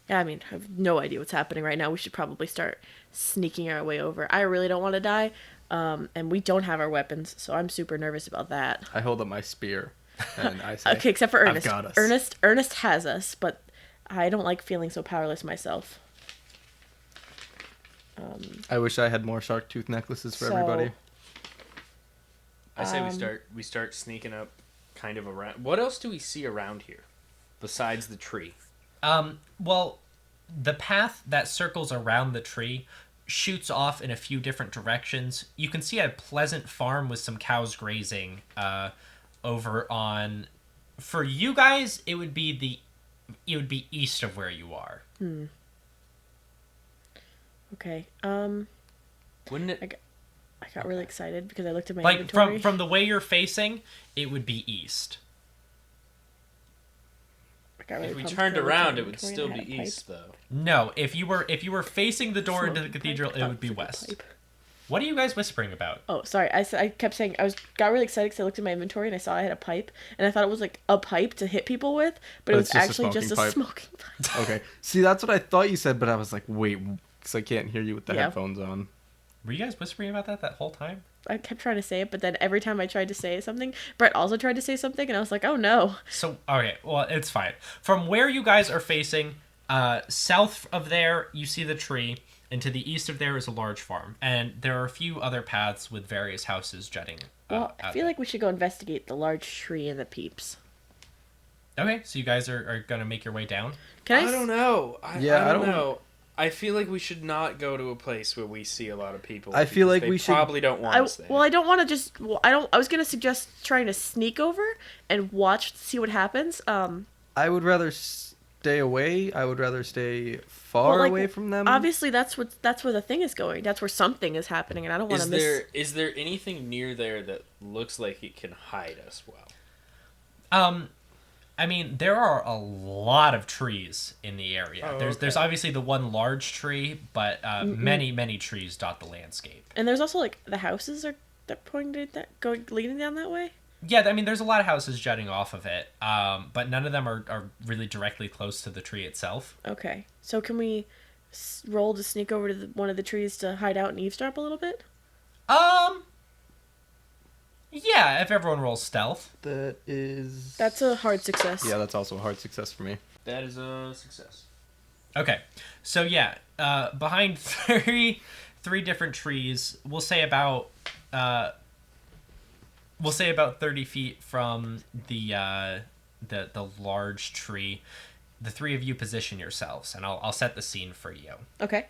Yeah, I mean, I have no idea what's happening right now. We should probably start sneaking our way over. I really don't want to die, and we don't have our weapons, so I'm super nervous about that. I hold up my spear, and I say, Okay, except for "I've Ernest. got us." Ernest has us, but I don't like feeling so powerless myself. I wish I had more shark tooth necklaces for So- everybody. I say we start sneaking up kind of around. What else do we see around here besides the tree? Well, the path that circles around the tree shoots off in a few different directions. You can see a pleasant farm with some cows grazing over on... For you guys, it would be east of where you are. Okay. Wouldn't it? I got really excited because I looked at my Like, inventory. from the way you're facing, it would be east. I got really If we pumped turned because I looked at around, my it would inventory still and I be had a pipe. east, though. No, if you were facing the door into the Smoking cathedral, pipe. it Oh, would be it's a good west. pipe. What are you guys whispering about? Oh, sorry. I kept saying got really excited because I looked at my inventory and I saw I had a pipe and I thought it was like a pipe to hit people with, but it But was it's just a actually just a smoking pipe. smoking pipe. Okay. See, that's what I thought you said, but I was like, wait, because I can't hear you with the Yeah. headphones on. Were you guys whispering about that whole time? I kept trying to say it, but then every time I tried to say something, Brett also tried to say something, and I was like, oh no. So, okay, well, it's fine. From where you guys are facing, south of there, you see the tree, and to the east of there is a large farm. And there are a few other paths with various houses jutting. Well, I out feel there. like we should go investigate the large tree and the peeps. Okay, so you guys are going to make your way down? Can I don't know. I Yeah, I don't don't- know. I feel like we should not go to a place where we see a lot of people. I feel because like they we should- probably don't want us there. Well, I don't want to just. Well, I was gonna suggest trying to sneak over and watch to see what happens. I would rather stay away. I would rather stay far Well, like, away from them. Obviously, that's where the thing is going. That's where something is happening, and I don't want to miss. Is there anything near there that looks like it can hide us well? I mean, there are a lot of trees in the area. Oh, There's okay. obviously the one large tree, but many trees dot the landscape. And there's also like the houses are that pointed leading down that way? Yeah, I mean, there's a lot of houses jutting off of it, but none of them are really directly close to the tree itself. Okay. So can we roll to sneak over to one of the trees to hide out and eavesdrop a little bit? Yeah, if everyone rolls stealth. That's a hard success. Yeah, that's also a hard success for me. That is a success. Okay, so yeah, behind three different trees, we'll say about 30 feet from the large tree. The three of you position yourselves, and I'll set the scene for you. Okay.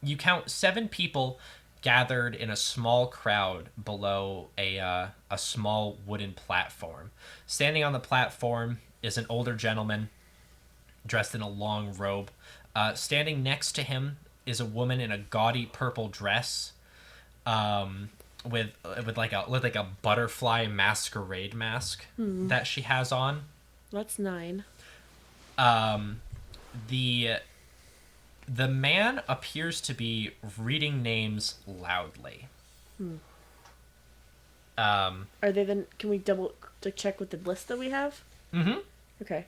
You count 7 people gathered in a small crowd below a small wooden platform. Standing on the platform is an older gentleman dressed in a long robe. Standing next to him is a woman in a gaudy purple dress, with like a butterfly masquerade mask that she has on. That's 9. The man appears to be reading names loudly. Are they then? Can we double check with the list that we have? Mm-hmm. Okay.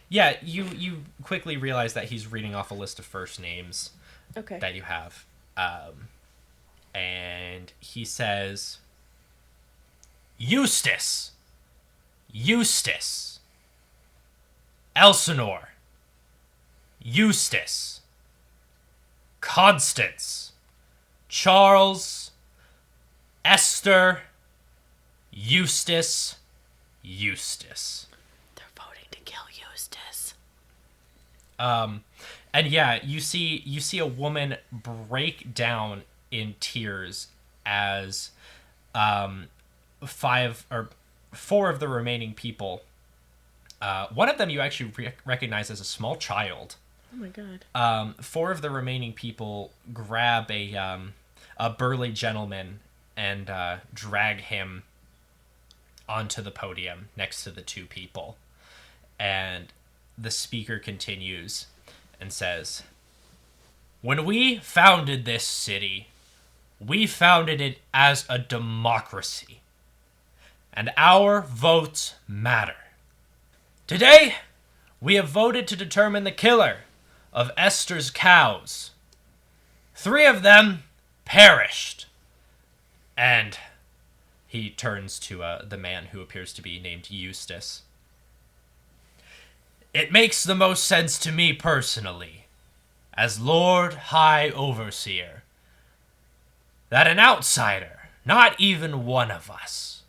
Yeah, you quickly realize that he's reading off a list of first names Okay. that you have. And he says, Eustace, Elsinore, Eustace, Constance, Charles, Esther, Eustace. They're voting to kill Eustace. And yeah, you see a woman break down in tears as 4 of the remaining people. One of them you actually recognize as a small child. Oh my god. 4 of the remaining people grab a burly gentleman and drag him onto the podium next to the 2 people. And the speaker continues and says, "When we founded this city, we founded it as a democracy, and our votes matter. Today, we have voted to determine the killer of Esther's cows. 3 of them perished." And he turns to the man who appears to be named Eustace. "It makes the most sense to me personally, as Lord High Overseer, that an outsider, not even one of us,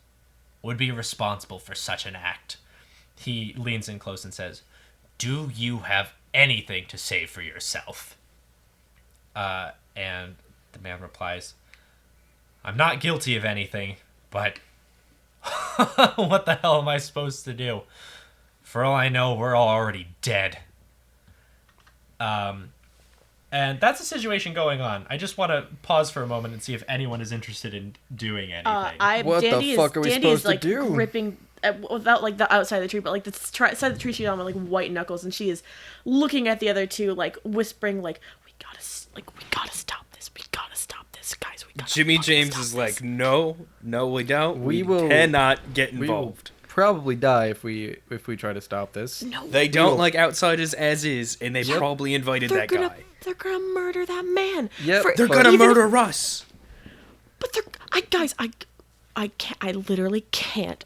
would be responsible for such an act." He leans in close and says, "Do you have anything to say for yourself?" And the man replies, "I'm not guilty of anything, but what the hell am I supposed to do? For all I know, we're all already dead." And that's a situation going on. I just want to pause for a moment and see if anyone is interested in doing anything. What the fuck are we supposed to do? Gripping without like the outside of the tree, but like the side of the tree she's on with like white knuckles, and she is looking at the other 2, like whispering, like we gotta stop this. We gotta stop this, guys. We gotta. Jimmy James is like, no, we don't. We cannot get involved. Probably die if we try to stop this. No, They don't like outsiders as is, and they probably invited that guy. They're gonna murder that man. Yep. They're gonna murder us. But I can't. I literally can't.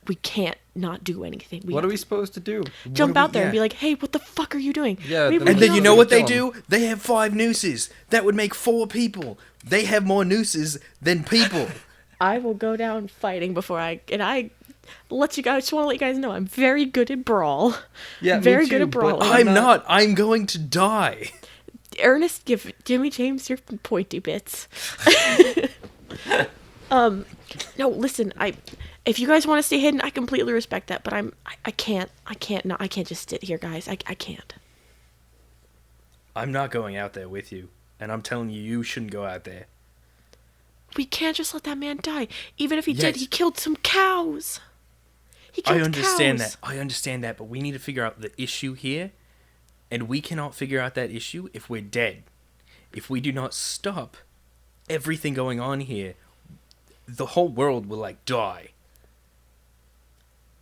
We can't not do anything. What are we supposed to do? Jump out there and be like, "Hey, what the fuck are you doing?" Yeah. We And then you know what they Kill do? They have 5 nooses. That would make 4 people. They have more nooses than people. I will go down fighting before I let you guys. Just want to let you guys know I'm very good at brawl. Yeah, very me good too, at but brawling. I'm not. I'm going to die. Ernest, give Jimmy James your pointy bits. No, listen. If you guys want to stay hidden, I completely respect that. But I can't just sit here, guys. I can't. I'm not going out there with you, and I'm telling you, you shouldn't go out there. We can't just let that man die. Even if he did, Yes. he killed some cows. He killed I understand cows. that. I understand that, but we need to figure out the issue here, and we cannot figure out that issue if we're dead. if we do not stop everything going on here, the whole world will, like, die.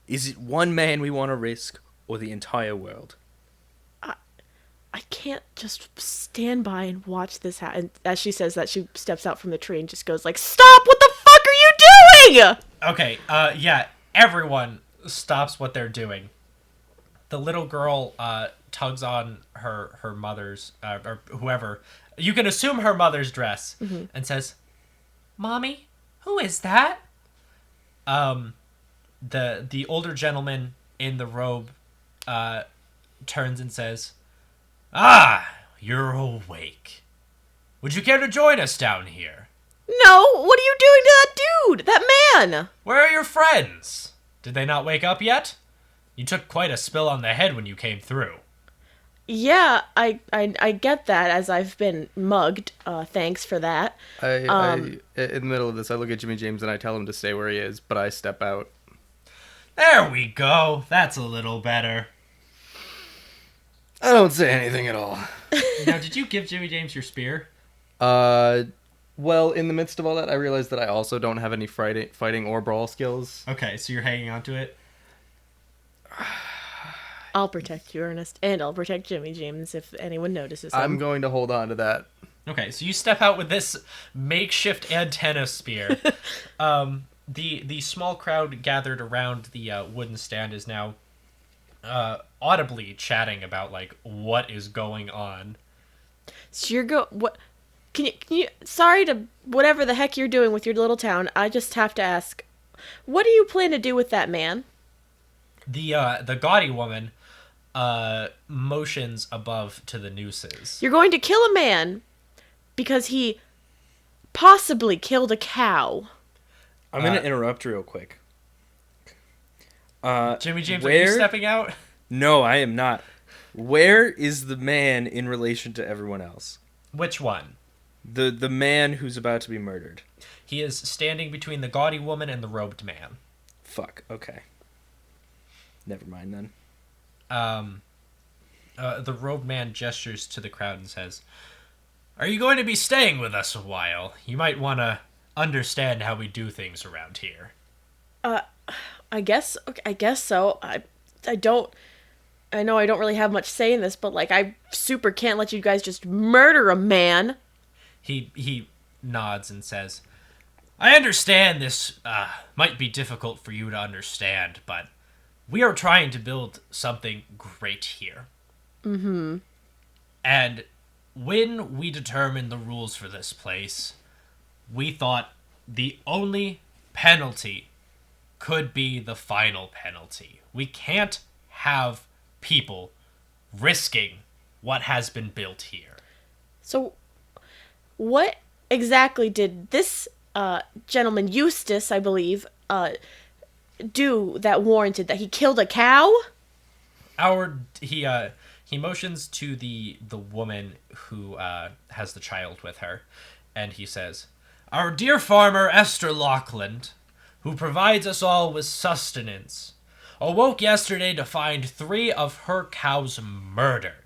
Is it one man we want to risk, or the entire world? I can't just stand by and watch this happen. As she says that, she steps out from the tree and just goes like, "Stop! What the fuck are you doing?" Okay, yeah, everyone stops what they're doing. The little girl tugs on her mother's, or whoever, you can assume her mother's dress, and says, "Mommy, who is that?" The older gentleman in the robe turns and says, "Ah, you're awake. Would you care to join us down here?" No, what are you doing to that dude? That man? Where are your friends? Did they not wake up yet? You took quite a spill on the head when you came through. Yeah, I get that, as I've been mugged. Thanks for that. In the middle of this, I look at Jimmy James and I tell him to stay where he is, but I step out. There we go. That's a little better. I don't say anything at all. Now, did you give Jimmy James your spear? Well, in the midst of all that, I realized that I also don't have any fighting or brawl skills. Okay, so you're hanging on to it? I'll protect you, Ernest, and I'll protect Jimmy James if anyone notices him. I'm going to hold on to that. Okay, so you step out with this makeshift antenna spear. The small crowd gathered around the wooden stand is now audibly chatting about, like, what is going on. So what? Can you? Sorry to whatever the heck you're doing with your little town. I just have to ask, what do you plan to do with that man? The gaudy woman motions above to the nooses. You're going to kill a man because he possibly killed a cow. I'm going to interrupt real quick. Jimmy James, are you stepping out? No, I am not. Where is the man in relation to everyone else? Which one? The man who's about to be murdered. He is standing between the gaudy woman and the robed man. Fuck, okay. Never mind then. The robed man gestures to the crowd and says, "Are you going to be staying with us a while? You might want to understand how we do things around here." I guess so. I know I don't really have much say in this, but, like, I super can't let you guys just murder a man. He nods and says, "I understand this might be difficult for you to understand, but we are trying to build something great here. Mm-hmm. And when we determined the rules for this place, we thought the only penalty could be the final penalty. We can't have people risking what has been built here." So, what exactly did this gentleman, Eustace, I believe, do that warranted that he killed a cow? He motions to the woman who has the child with her, and he says, "Our dear farmer Esther Lockland, who provides us all with sustenance, awoke yesterday to find 3 of her cows murdered."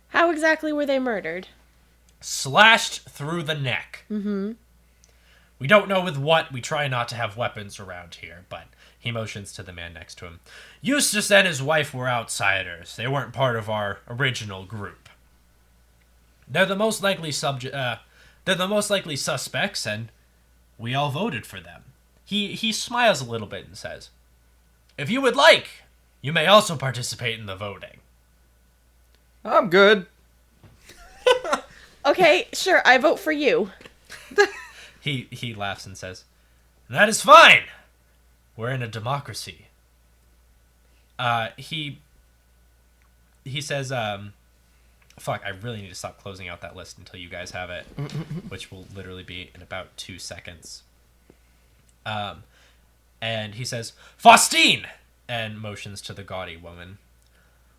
How exactly were they murdered? "Slashed through the neck." Mm-hmm. "We don't know with what. We try not to have weapons around here," but he motions to the man next to him. "Eustace and his wife were outsiders. They weren't part of our original group. They're the most likely suspects, and we all voted for them." He smiles a little bit and says, "If you would like, you may also participate in the voting." I'm good. Okay, sure, I vote for you. He laughs and says, "That is fine. We're in a democracy." He says, fuck, I really need to stop closing out that list until you guys have it, which will literally be in about 2 seconds. And he says, "Faustine!" and motions to the gaudy woman.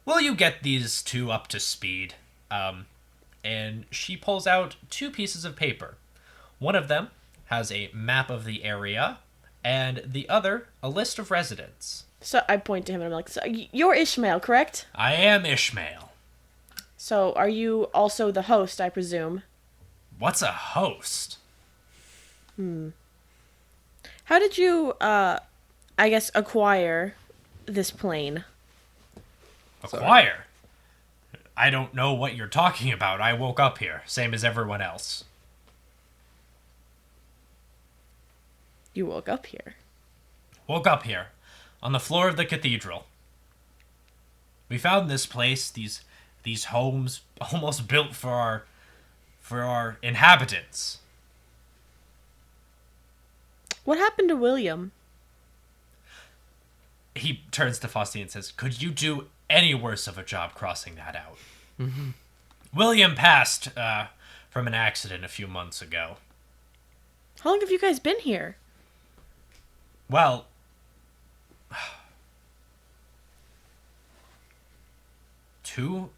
"Will you get these 2 up to speed?" And she pulls out 2 pieces of paper. One of them has a map of the area, and the other, a list of residents. So I point to him and I'm like, "So you're Ishmael, correct?" "I am Ishmael." So, are you also the host, I presume? What's a host? How did you, I guess, acquire this plane? Acquire? I don't know what you're talking about. I woke up here, same as everyone else. You woke up here. Woke up here, on the floor of the cathedral. We found this place, these homes, almost built for our inhabitants. What happened to William? He turns to Fausti and says, "Could you do any worse of a job crossing that out?" William passed from an accident a few months ago. How long have you guys been here? Well, 2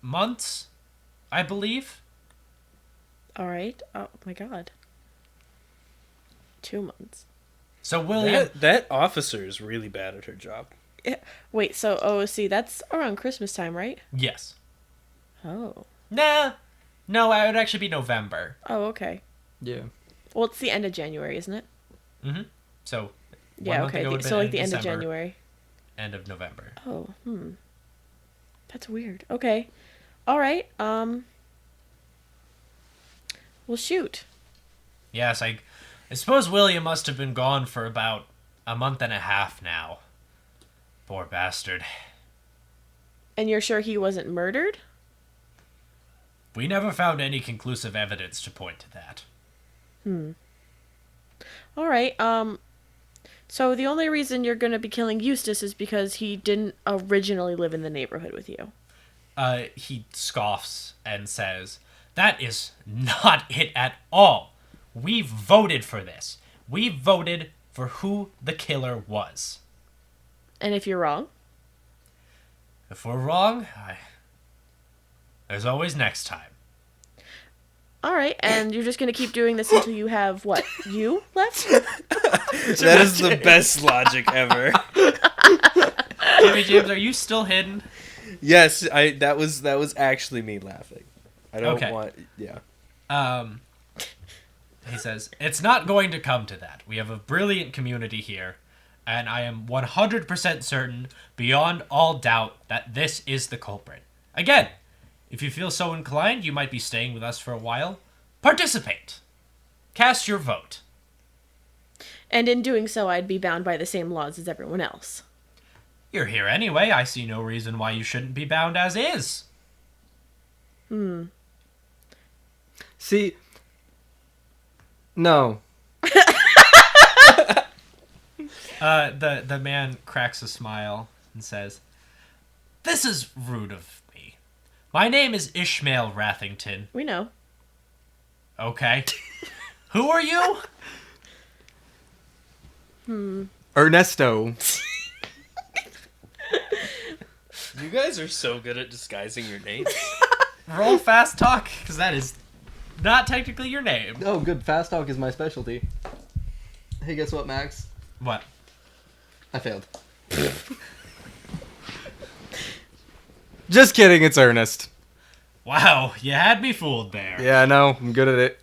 months, I believe. All right. Oh my God. 2 months. So William, That officer is really bad at her job. Wait. So OOC, that's around Christmas time, right? yes. Oh. Nah, no, it would actually be November. Oh, okay. Yeah. Well, it's the end of January, isn't it? So Yeah. month Okay. ago would've So been like the end of December, January. end of November. Oh. That's weird. Okay. All right. Well, shoot. Yes, I suppose William must have been gone for about a month and a half now. Poor bastard. And you're sure he wasn't murdered? We never found any conclusive evidence to point to that. All right. So the only reason you're going to be killing Eustace is because he didn't originally live in the neighborhood with you. He scoffs and says, "That is not it at all. We voted for this. We voted for who the killer was. And if you're wrong? If we're wrong, there's always next time." All right. And you're just going to keep doing this until you have, what, you left? That is the best logic ever. Jimmy James, are you still hidden? Yes, that was actually me laughing. I don't Okay. want. Yeah. He says, "It's not going to come to that. We have a brilliant community here, and I am 100% certain, beyond all doubt, that this is the culprit. Again, if you feel so inclined, you might be staying with us for a while. Participate. Cast your vote." And in doing so, I'd be bound by the same laws as everyone else. You're here anyway. I see no reason why you shouldn't be bound as is. See, no. The man cracks a smile and says, "This is rude of me. My name is Ishmael Rathington." We know. Okay. Who are you? Ernesto. You guys are so good at disguising your names. Roll fast talk, because that is not technically your name. Oh, good. Fast talk is my specialty. Hey, guess what, Max? What? I failed. Just kidding, it's Ernest. Wow, you had me fooled there. Yeah, I know. I'm good at it.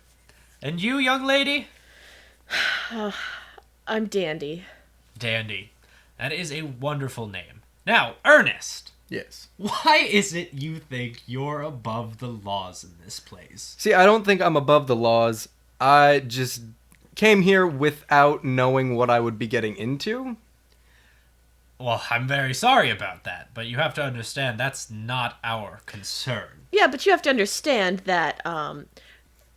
And you, young lady? I'm Dandy. Dandy. That is a wonderful name. Now, Ernest, Yes. why is it you think you're above the laws in this place? See, I don't think I'm above the laws. I just came here without knowing what I would be getting into. Well, I'm very sorry about that, but you have to understand that's not our concern. Yeah, but you have to understand that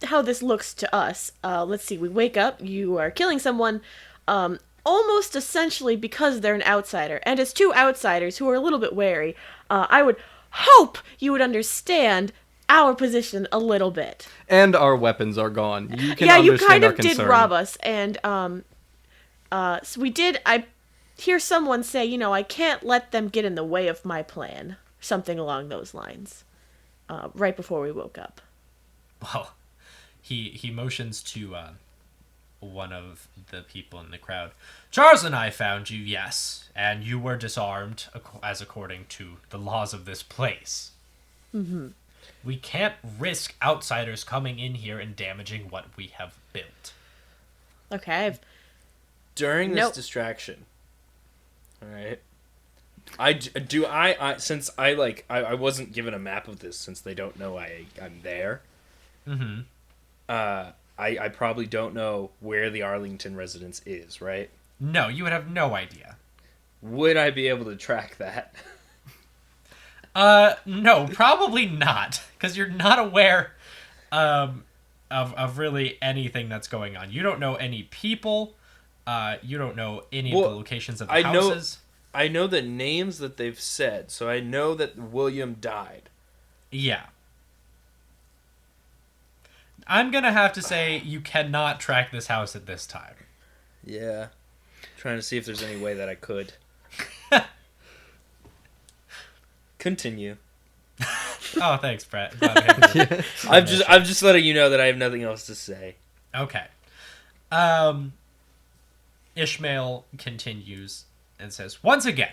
how this looks to us. Let's see, we wake up, you are killing someone almost essentially because they're an outsider. And as two outsiders who are a little bit wary, I would hope you would understand our position a little bit. And our weapons are gone. You can Yeah, you understand kind our of did concern. rob us. And so we did, I hear someone say, you know, I can't let them get in the way of my plan. Something along those lines. Right before we woke up. Well, he motions to one of the people in the crowd. "Charles and I found you, yes, and you were disarmed as according to the laws of this place." We can't risk outsiders coming in here and damaging what we have built. Okay. During this Nope. distraction, all right. I wasn't given a map of this since they don't know I'm there. Mm-hmm. I probably don't know where the Arlington residence is, right? No, you would have no idea. Would I be able to track that? No, probably not, because you're not aware of really anything that's going on. You don't know any people. You don't know any of the locations of the houses. I know the names that they've said, so I know that William died. Yeah. I'm gonna have to say you cannot track this house at this time. Yeah. Trying to see if there's any way that I could. Continue. Oh, thanks, Brett. Glad to have you. I'm just letting you know that I have nothing else to say. Okay. Ishmael continues and says, once again,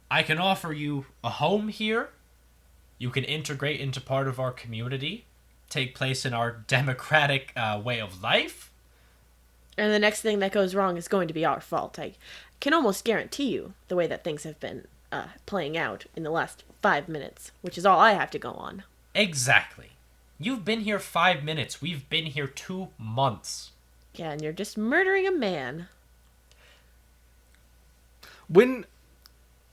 I can offer you a home here. You can integrate into part of our community, take place in our democratic way of life. And the next thing that goes wrong is going to be our fault. I can almost guarantee you the way that things have been playing out in the last 5 minutes, which is all I have to go on. Exactly. You've been here 5 minutes. We've been here 2 months. Yeah, and you're just murdering a man. When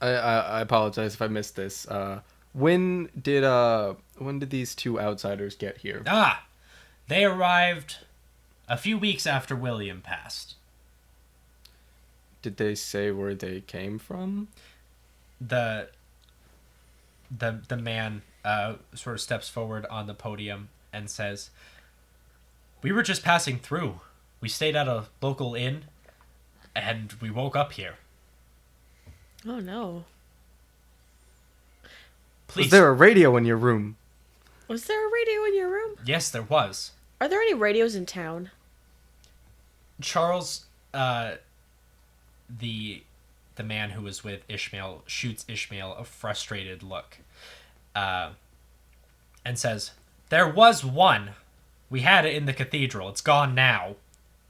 I apologize if I missed this. When did these two outsiders get here? They arrived a few weeks after William passed. Did they say where they came from? The man sort of steps forward on the podium and says, we were just passing through. We stayed at a local inn, and we woke up here. Oh, no. Please. Was there a radio in your room? Was there a radio in your room? Yes, there was. Are there any radios in town? Charles, the man who was with Ishmael, shoots Ishmael a frustrated look, and says, there was one. We had it in the cathedral. It's gone now.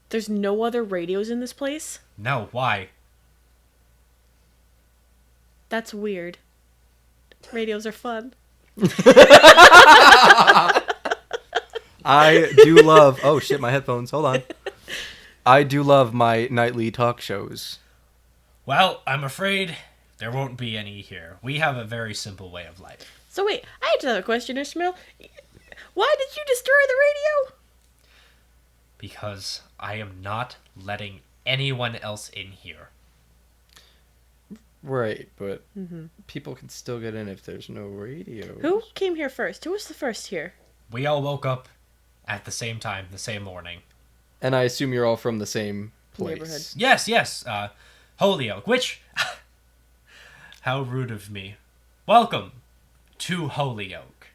There's no other radios in this place? No, why? That's weird. Radios are fun. I do love... Oh, shit, my headphones. Hold on. I do love my nightly talk shows. Well, I'm afraid there won't be any here. We have a very simple way of life. So wait, I have another question, Ishmael. Why did you destroy the radio? Because I am not letting anyone else in here. Right, but people can still get in if there's no radio. Who came here first? Who was the first here? We all woke up at the same time, the same morning. And I assume you're all from the same place. Neighborhood. Yes, Holyoke, which... How rude of me. Welcome to Holyoke.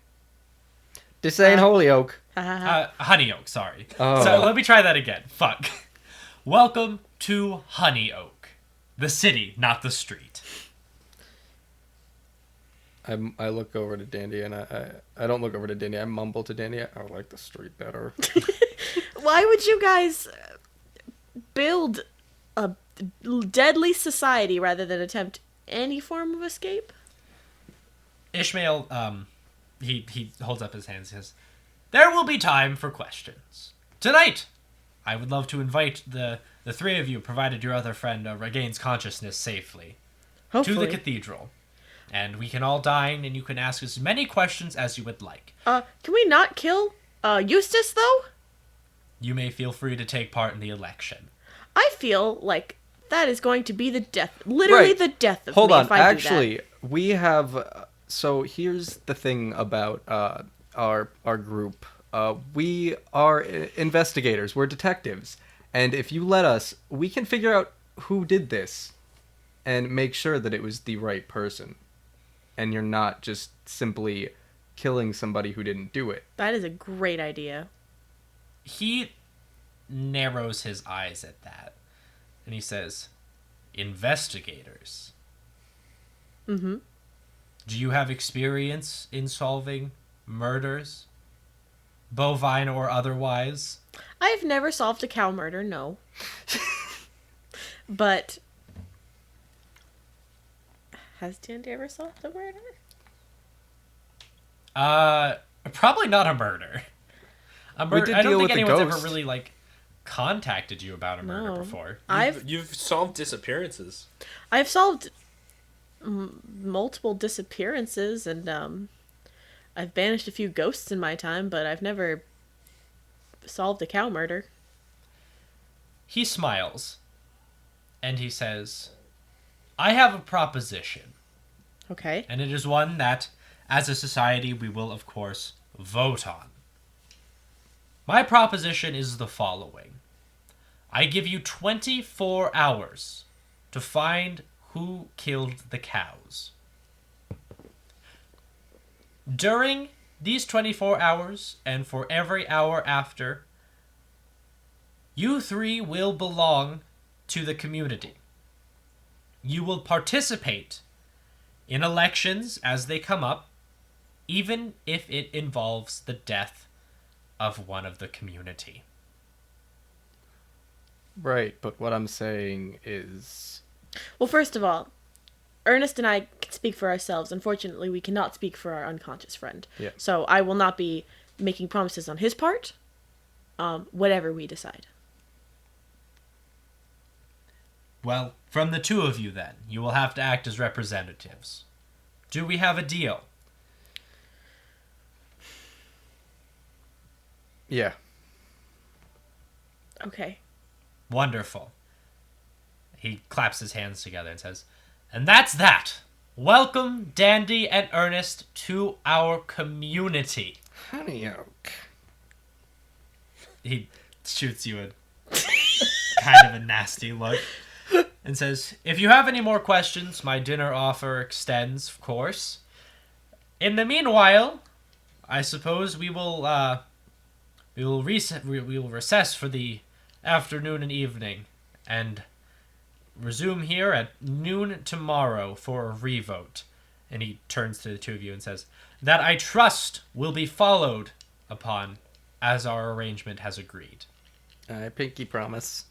This ain't Holyoke. Honeyoke, sorry. Oh. So let me try that again. Fuck. Welcome to Honeyoke. The city, not the street. I look over to Dandy, and I don't look over to Dandy. I mumble to Dandy. I like the street better. Why would you guys build a deadly society rather than attempt any form of escape? Ishmael, he holds up his hands and says, there will be time for questions. Tonight, I would love to invite the three of you, provided your other friend regains consciousness safely, Hopefully. to the cathedral. And we can all dine, and you can ask as many questions as you would like. Can we not kill Eustace, though? You may feel free to take part in the election. I feel like that is going to be the death, literally the death of Hold me on, if I actually, do that. we have... So here's the thing about our group. We are investigators. We're detectives. And if you let us, we can figure out who did this and make sure that it was the right person. And you're not just simply killing somebody who didn't do it. That is a great idea. He narrows his eyes at that, and he says, investigators. Mm-hmm. Do you have experience in solving murders? Bovine or otherwise? I've never solved a cow murder, no. But has Dandy ever solved a murder? Probably not a murder. We did I don't deal think with the anyone's ever ghost. really like contacted you about a murder No. before. You've solved disappearances. I've solved multiple disappearances, and I've banished a few ghosts in my time, but I've never solved a cow murder. He smiles, and he says, I have a proposition, Okay. and it is one that, as a society, we will, of course, vote on. My proposition is the following. I give you 24 hours to find who killed the cows. During these 24 hours, and for every hour after, you three will belong to the community. You will participate in elections as they come up, even if it involves the death of one of the community. Right, but what I'm saying is... Well, first of all, Ernest and I can speak for ourselves. Unfortunately, we cannot speak for our unconscious friend. Yeah. So I will not be making promises on his part, whatever we decide. Well, from the two of you then, you will have to act as representatives. Do we have a deal? Yeah. Okay. Wonderful. He claps his hands together and says, and that's that. Welcome, Dandy and Ernest, to our community. Honeyoak. He shoots you a kind of a nasty look and says, if you have any more questions, my dinner offer extends, of course. In the meanwhile, I suppose we will recess for the afternoon and evening, and resume here at noon tomorrow for a revote. And he turns to the two of you and says, that I trust will be followed upon as our arrangement has agreed. I pinky promise.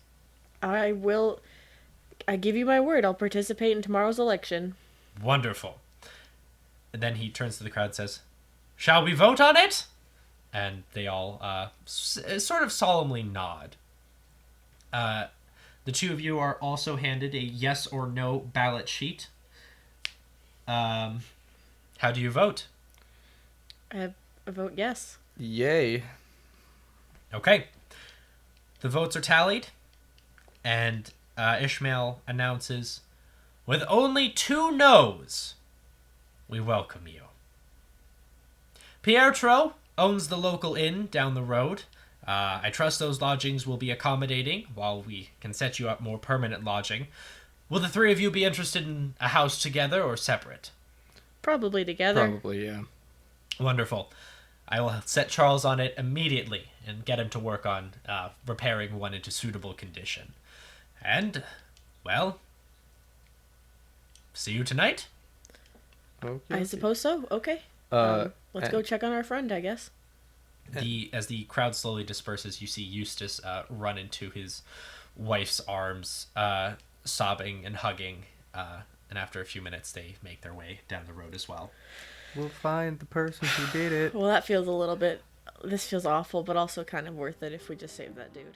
I give you my word, I'll participate in tomorrow's election. Wonderful. And then he turns to the crowd and says, shall we vote on it? And they all sort of solemnly nod. The two of you are also handed a yes or no ballot sheet. How do you vote? I vote yes. Yay. Okay. The votes are tallied, and Ishmael announces, with only 2 no's, we welcome you. Pietro owns the local inn down the road. I trust those lodgings will be accommodating while we can set you up more permanent lodging. Will the 3 of you be interested in a house together or separate? Probably together. Probably, yeah. Wonderful. I will set Charles on it immediately and get him to work on repairing one into suitable condition. And, well, see you tonight? Okay. I suppose so. Okay. Let's go check on our friend, I guess. As the crowd slowly disperses, you see Eustace run into his wife's arms, sobbing and hugging. And after a few minutes, they make their way down the road as well. We'll find the person who did it. Well, that feels a little bit... This feels awful, but also kind of worth it if we just save that dude.